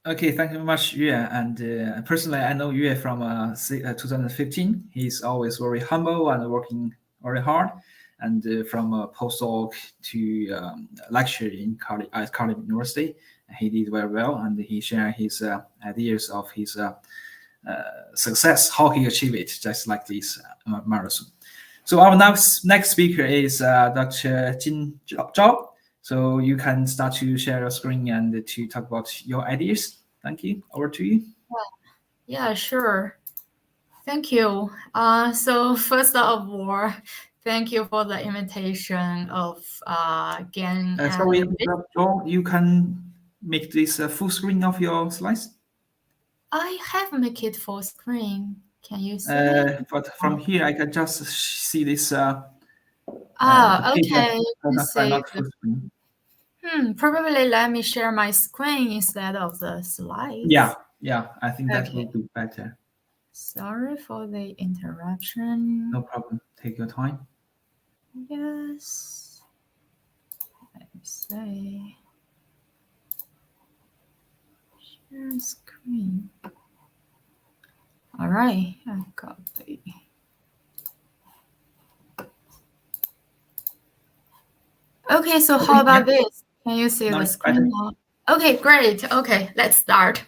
Okay, thank you very much, Yue. And personally, I know Yue from 2015. He's always very humble and working very hard. And from a postdoc to lecture at Cardiff University, he did very well. And he shared his ideas of his success, how he achieved it, just like this marathon. So our next speaker is Dr. Zhao. So you can start to share your screen and to talk about your ideas. Thank you. Over to you. Yeah, sure. Thank you. So first of all, thank you for the invitation of Gayan. Sorry, Zhou, you can make this full screen of your slides? I have make it full screen. Can you see it? But from here, I can just see this. Okay. Not full screen. Probably let me share my screen instead of the slides. Yeah, I think that will be better. Sorry for the interruption. No problem. Take your time. Yes. Let me say. Share screen. All right, I got the. Okay, so how about this? Can you see the screen now? Okay, great. Okay, let's start.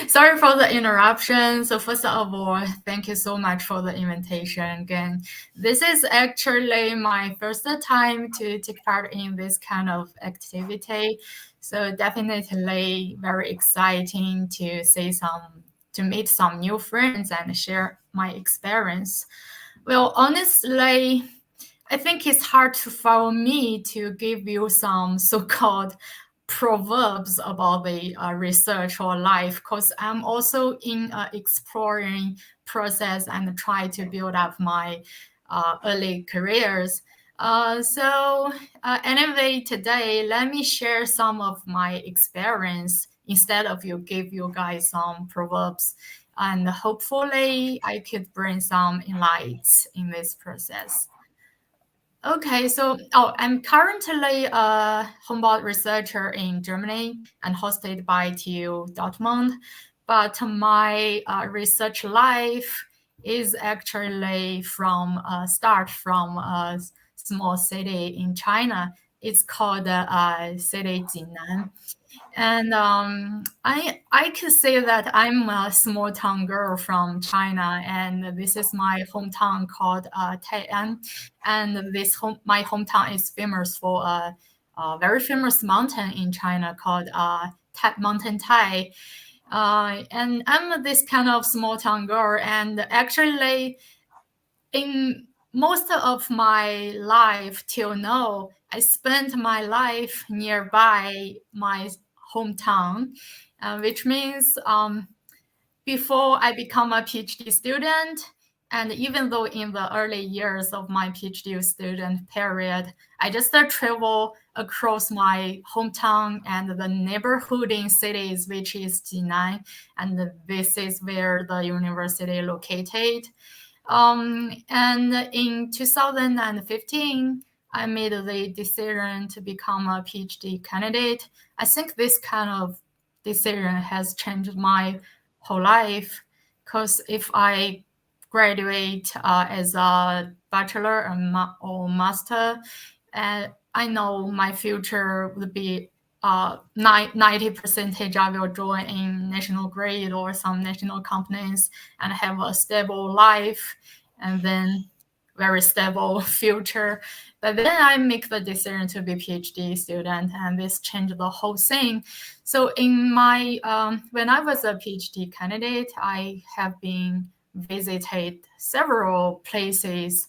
Sorry for the interruption. So first of all, thank you so much for the invitation again. This is actually my first time to take part in this kind of activity. So definitely very exciting to meet some new friends and share my experience. Well, honestly, I think it's hard for me to give you some so-called proverbs about the research or life, because I'm also in exploring process and try to build up my early careers. Anyway, today, let me share some of my experience instead of give you guys some proverbs. And hopefully I could bring some insights in this process. Okay, so I'm currently a Humboldt researcher in Germany and hosted by TU Dortmund. But my research life is actually from start from a small city in China. It's called city Jinan. And I could say that I'm a small town girl from China, and this is my hometown called Tai'an. And my hometown is famous for a very famous mountain in China called Mountain Tai. And I'm this kind of small town girl, and actually, in most of my life till now, I spent my life nearby my hometown, which means before I become a PhD student, and even though in the early years of my PhD student period, I just travel across my hometown and the neighborhood cities, which is Jinan, and this is where the university located. And in 2015, I made the decision to become a PhD candidate. I think this kind of decision has changed my whole life, because if I graduate as a bachelor or master, I know my future would be 90% I will join in national grid or some national companies and have a stable life and then very stable future. But then I make the decision to be PhD student, and this changed the whole thing. So in my when I was a PhD candidate, I have been visited several places,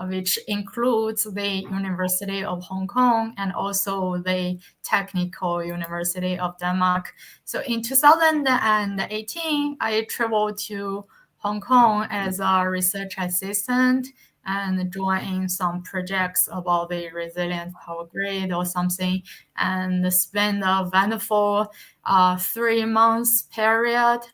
which includes the University of Hong Kong and also the Technical University of Denmark. So in 2018, I traveled to Hong Kong as a research assistant and joined some projects about the resilient power grid or something, and spent a wonderful 3 months period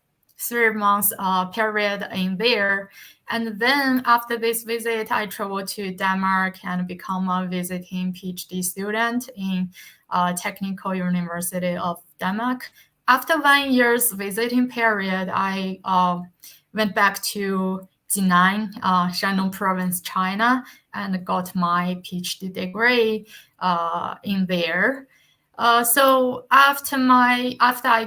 in there. And then after this visit, I traveled to Denmark and become a visiting PhD student in Technical University of Denmark. After 1 year's visiting period, I went back to Jinan, Shandong Province, China, and got my PhD degree in there. So after I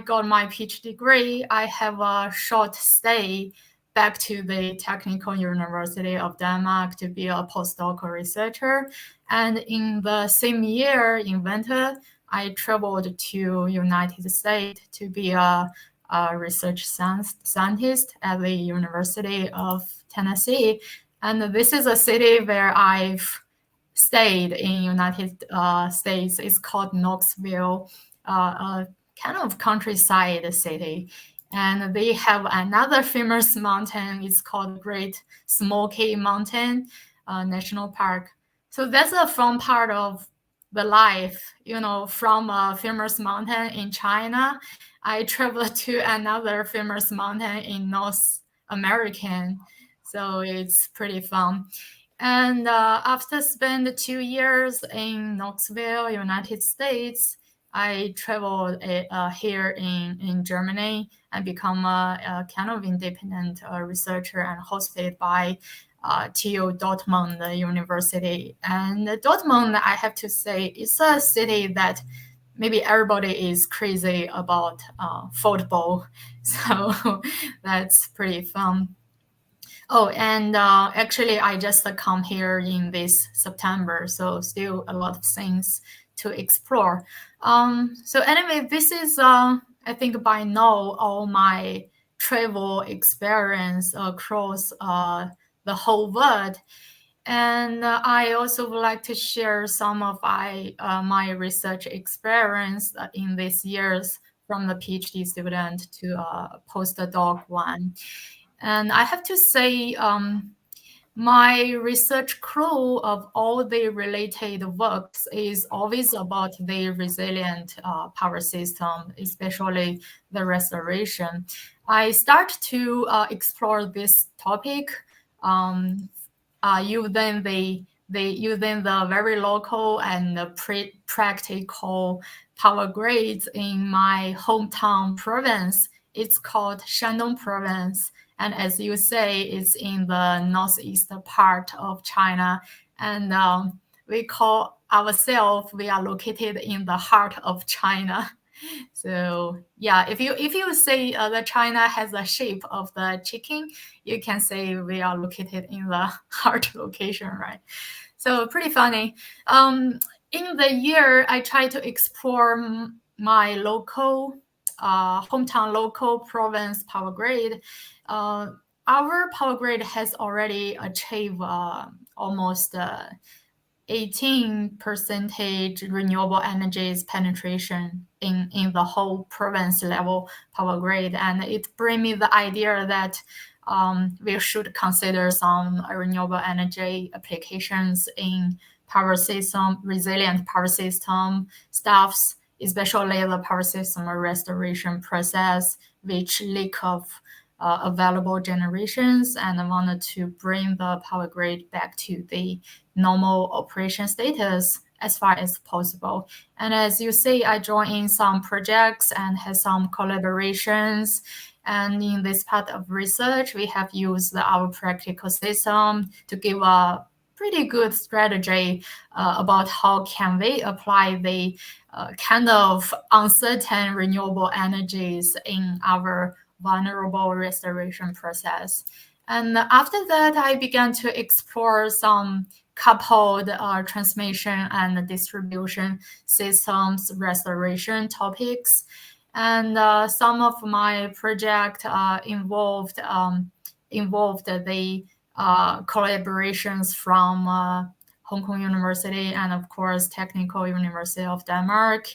got my PhD degree, I have a short stay back to the Technical University of Denmark to be a postdoctoral researcher. And in the same year, in winter, I traveled to United States to be a research scientist at the University of Tennessee. And this is a city where I've stayed in United States. It's called Knoxville, a kind of countryside city. And they have another famous mountain. It's called Great Smoky Mountain National Park. So that's a fun part of the life, from a famous mountain in China, I traveled to another famous mountain in North America. So it's pretty fun. And after spending 2 years in Knoxville, United States, I traveled here in Germany and become a kind of independent researcher and hosted by TU Dortmund University. And Dortmund, I have to say, is a city that maybe everybody is crazy about football. So that's pretty fun. Oh, and actually, I just come here in this September, so still a lot of things to explore. So anyway, this is, I think by now, all my travel experience across the whole world. And I also would like to share some of my research experience in these years from the PhD student to postdoc one. And I have to say, my research clue of all the related works is always about the resilient power system, especially the restoration. I start to explore this topic using the very local and practical power grids in my hometown province. It's called Shandong province. And as you say, it's in the northeast part of China. And we call ourselves, we are located in the heart of China. So yeah, if you say that China has the shape of the chicken, you can say we are located in the heart location, right? So pretty funny. In the year, I try to explore my local, hometown local province power grid. Our power grid has already achieved almost 18% renewable energies penetration in the whole province level power grid. And it brings me the idea that we should consider some renewable energy applications in power system, resilient power system stuffs, especially the power system restoration process, which lack of available generations, and I wanted to bring the power grid back to the normal operation status as far as possible. And as you see, I joined in some projects and had some collaborations. And in this part of research, we have used our practical system to give a pretty good strategy about how can we apply the kind of uncertain renewable energies in our vulnerable restoration process. And after that, I began to explore some coupled transmission and distribution systems restoration topics. And some of my project involved the collaborations from Hong Kong University and of course Technical University of Denmark.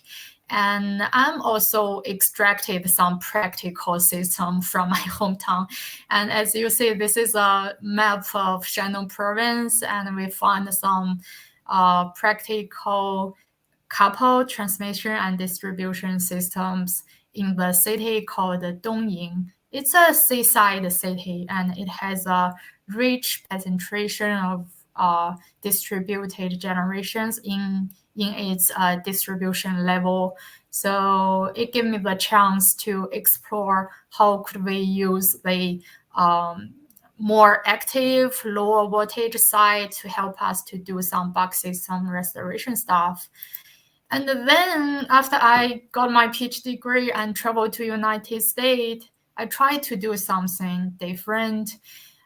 And I'm also extracted some practical system from my hometown. And as you see, this is a map of Shandong province, and we find some practical coupled transmission and distribution systems in the city called Dongying. It's a seaside city, and it has a rich concentration of distributed generations in its distribution level. So it gave me the chance to explore how could we use the more active, lower voltage side to help us to do some bug system restoration stuff. And then after I got my PhD degree and traveled to United States, I tried to do something different.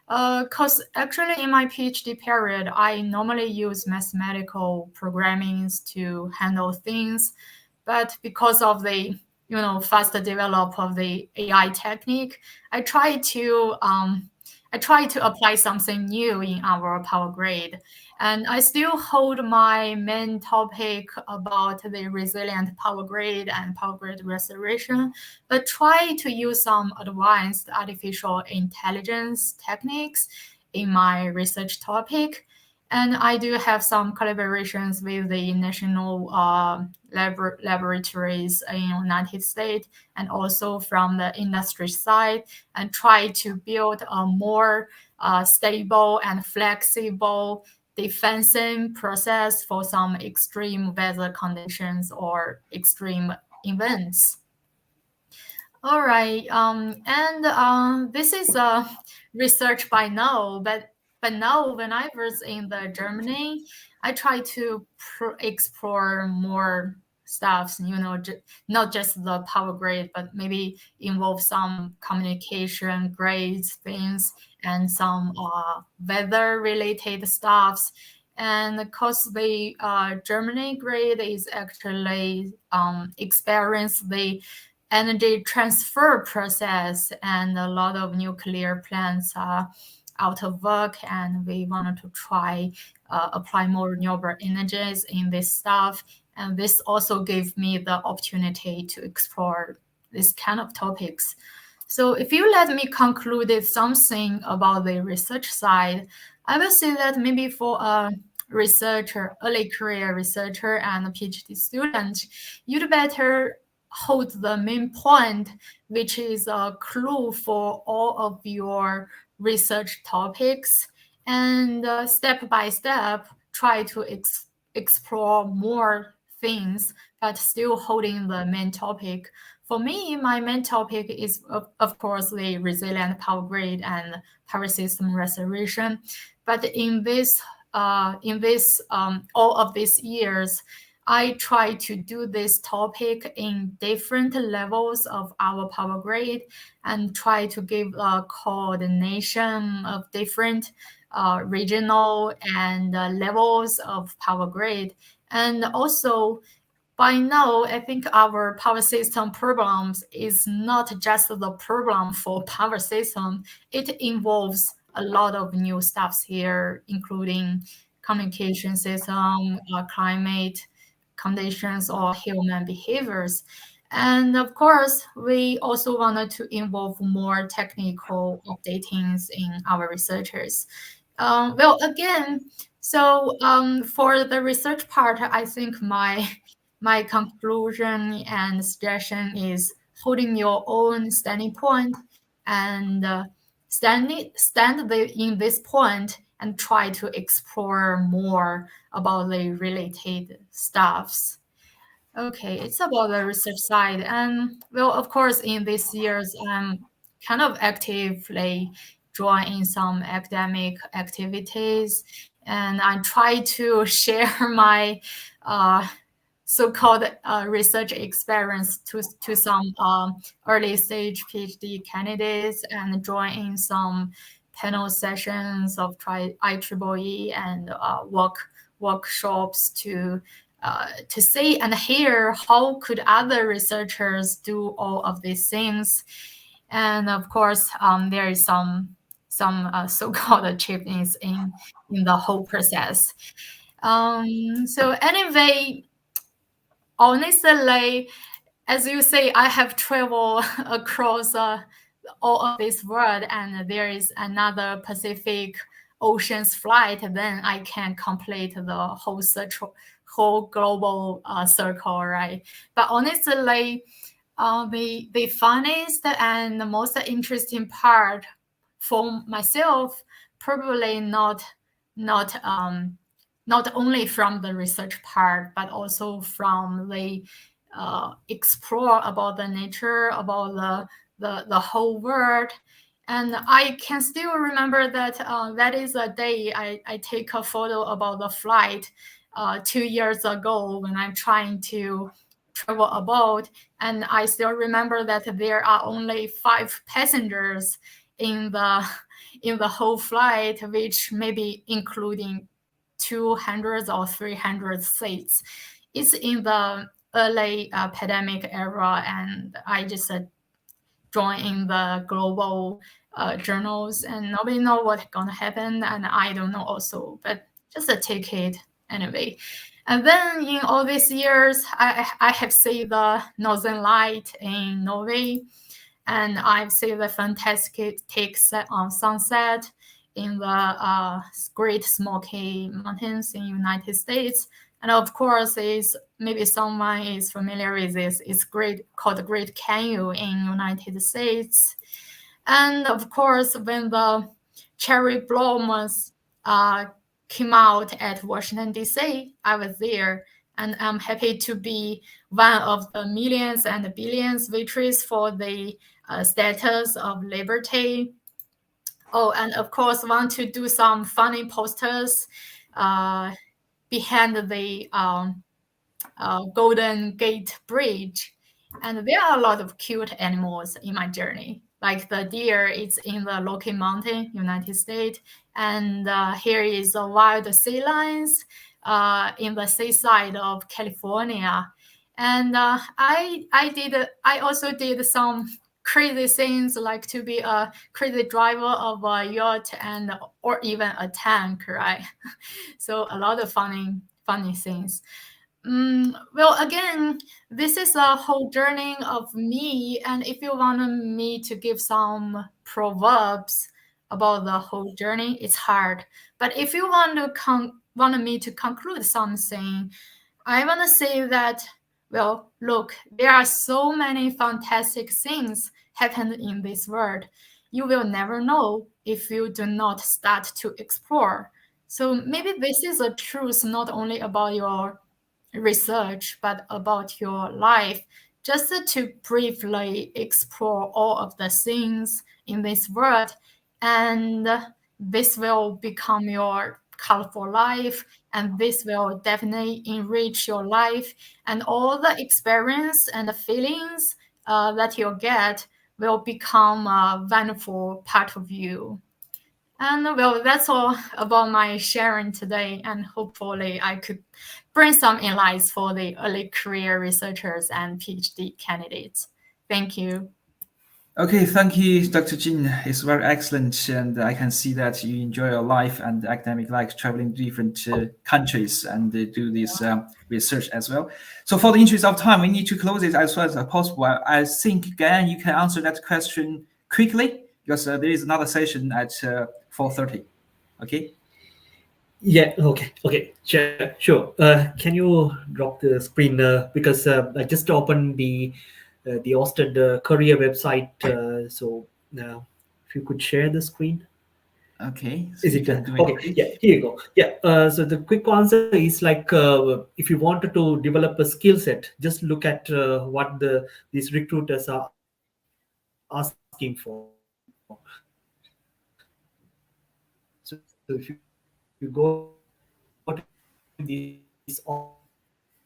Because actually in my PhD period, I normally use mathematical programming to handle things. But because of the faster develop of the AI technique, I try to apply something new in our power grid. And I still hold my main topic about the resilient power grid and power grid restoration, but try to use some advanced artificial intelligence techniques in my research topic. And I do have some collaborations with the national laboratories in the United States and also from the industry side, and try to build a more stable and flexible defensive process for some extreme weather conditions or extreme events. All right, and this is research by now, but now when I was in Germany, I tried to explore more stuff, not just the power grid, but maybe involve some communication grids things and some weather related stuffs. And because the Germany grid is actually experience the energy transfer process, and a lot of nuclear plants are out of work, and we wanted to try apply more renewable energies in this stuff. And this also gave me the opportunity to explore this kind of topics. So if you let me conclude something about the research side, I will say that maybe for a researcher, early career researcher and a PhD student, you'd better hold the main point, which is a clue for all of your research topics, and step by step try to explore more things, but still holding the main topic. For me, my main topic is, of course, the resilient power grid and power system restoration. But in this, all of these years, I try to do this topic in different levels of our power grid and try to give a coordination of different regional and levels of power grid. And also, by now, I think our power system problems is not just the problem for power system. It involves a lot of new stuffs here, including communication system, climate conditions, or human behaviors. And of course, we also wanted to involve more technical updatings in our researchers. Well, again, so for the research part, I think my conclusion and suggestion is holding your own standing point and stand in this point and try to explore more about the related stuffs. Okay, it's about the research side. And well, of course, in these years, I'm kind of actively joining some academic activities, and I try to share my so-called research experience to some early stage PhD candidates and join in some panel sessions of IEEE and workshops to see and hear how could other researchers do all of these things. And of course, there is some so-called achievements in the whole process. So anyway, honestly, as you say, I have traveled across all of this world, and there is another Pacific Ocean's flight, then I can complete the whole global circle, right? But honestly, the funniest and the most interesting part for myself, probably not only from the research part, but also from the explore about the nature, about the whole world. And I can still remember that that is a day I take a photo about the flight 2 years ago when I'm trying to travel abroad. And I still remember that there are only 5 passengers in the whole flight, which maybe including 200 or 300 seats. It's in the early pandemic era, and I just joined in the global journals, and nobody know what's gonna happen, and I don't know also, but just a ticket anyway. And then in all these years, I have seen the Northern Light in Norway, and I've seen the fantastic sunset in the Great Smoky Mountains in United States. And of course, maybe someone is familiar with this. It's called the Great Canyon in United States. And of course, when the cherry blossoms came out at Washington, D.C., I was there. And I'm happy to be one of the millions and billions victories for the status of liberty. Oh, and of course, want to do some funny posters behind the Golden Gate Bridge. And there are a lot of cute animals in my journey. Like the deer, it's in the Rocky Mountain, United States. And here is the wild sea lions in the seaside of California. And I also did some crazy things, like to be a crazy driver of a yacht or even a tank, right? So a lot of funny things. Well, again, this is a whole journey of me, and if you want me to give some proverbs about the whole journey, it's hard. But if you want me to conclude something, I want to say that, well, look, there are so many fantastic things happen in this world. You will never know if you do not start to explore. So maybe this is a truth not only about your research, but about your life, just to briefly explore all of the things in this world. And this will become your colorful life, and this will definitely enrich your life, and all the experience and the feelings that you'll get will become a wonderful part of you. And well, that's all about my sharing today, and hopefully I could bring some insights for the early career researchers and PhD candidates. Thank you. Okay, thank you, Dr. Jin. It's very excellent, and I can see that you enjoy your life and academic life, traveling to different countries and do this research as well. So for the interest of time, we need to close it as soon as possible. I think, Gayan, you can answer that question quickly, because there is another session at 4:30. Okay? Yeah, okay, sure. Can you drop the screen, because I just opened the Orsted career website, so if you could share the screen. Okay. So Is it okay? Yeah, here you go. Yeah. So the quick answer is like, if you wanted to develop a skill set, just look at what these recruiters are asking for. So if you go to this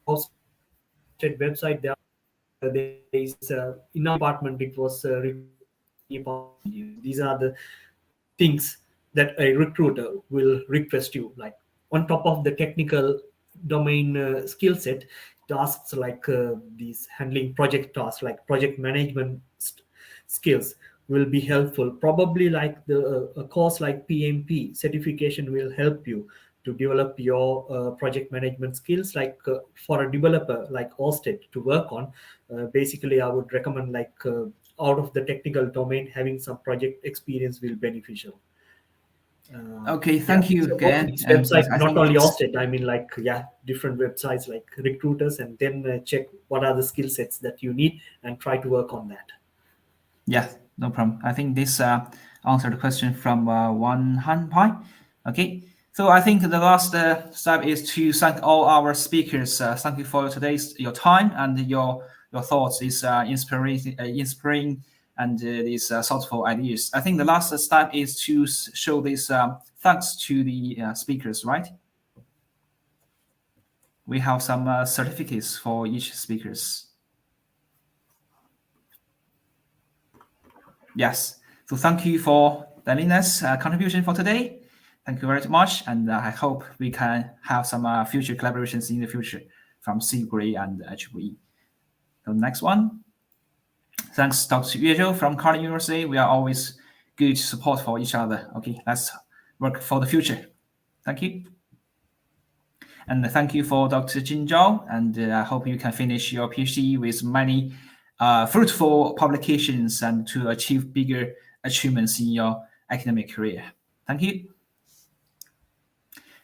Orsted website, there is in our department it was these are the things that a recruiter will request you, like on top of the technical domain skill set, tasks like these handling project tasks like project management skills will be helpful. Probably like a course like PMP certification will help you to develop your project management skills. Like for a developer like Orsted to work on, basically I would recommend like out of the technical domain, having some project experience will be beneficial. Okay, thank you, So Gayan. this website, I not think only Orsted, I mean like, different websites like recruiters, and then check what are the skill sets that you need and try to work on that. Yeah, no problem. I think this answered the question from Wan Han Pai. Okay, so I think the last step is to thank all our speakers. Thank you for your time and your thoughts. Is inspiring and these thoughtful ideas. I think the last step is to show this thanks to the speakers, right? We have some certificates for each speakers. Yes. So thank you for Daniela's contribution for today. Thank you very much, and I hope we can have some future collaborations in the future from CGRE and HBE. The next one. Thanks, Dr. Zhou from Carleton University. We are always good support for each other. Okay, let's work for the future. Thank you. And thank you for Dr. Jin Zhao, and I hope you can finish your PhD with many fruitful publications and to achieve bigger achievements in your academic career. Thank you.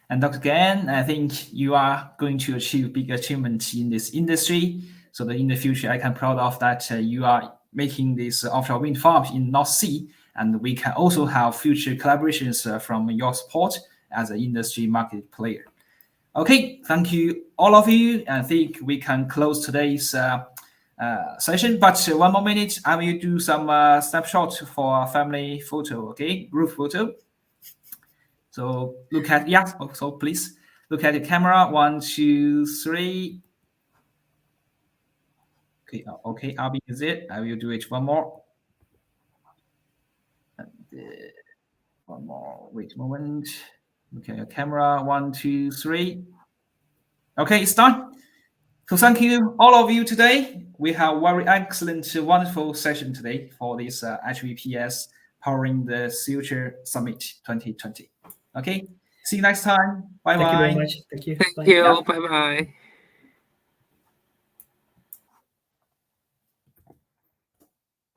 And Dr. Gayan, I think you are going to achieve big achievements in this industry, so that in the future I can proud of that you are making these offshore wind farms in North Sea, and we can also have future collaborations from your support as an industry market player. Okay, thank you all of you. I think we can close today's session, but 1 more minute, I will do some snapshot for a family photo, okay, group photo. So look at, so please look at the camera, 1, 2, 3. Okay, I'll be it. I will do it one more. And, one more, wait a moment. Look at your camera, 1, 2, 3. Okay, it's done. So thank you all of you today. we have very excellent, wonderful session today for this HVPS Powering the Future Summit 2020. Okay, see you next time. Bye bye. Thank you very much. Thank you. Thank Bye. you. Bye bye.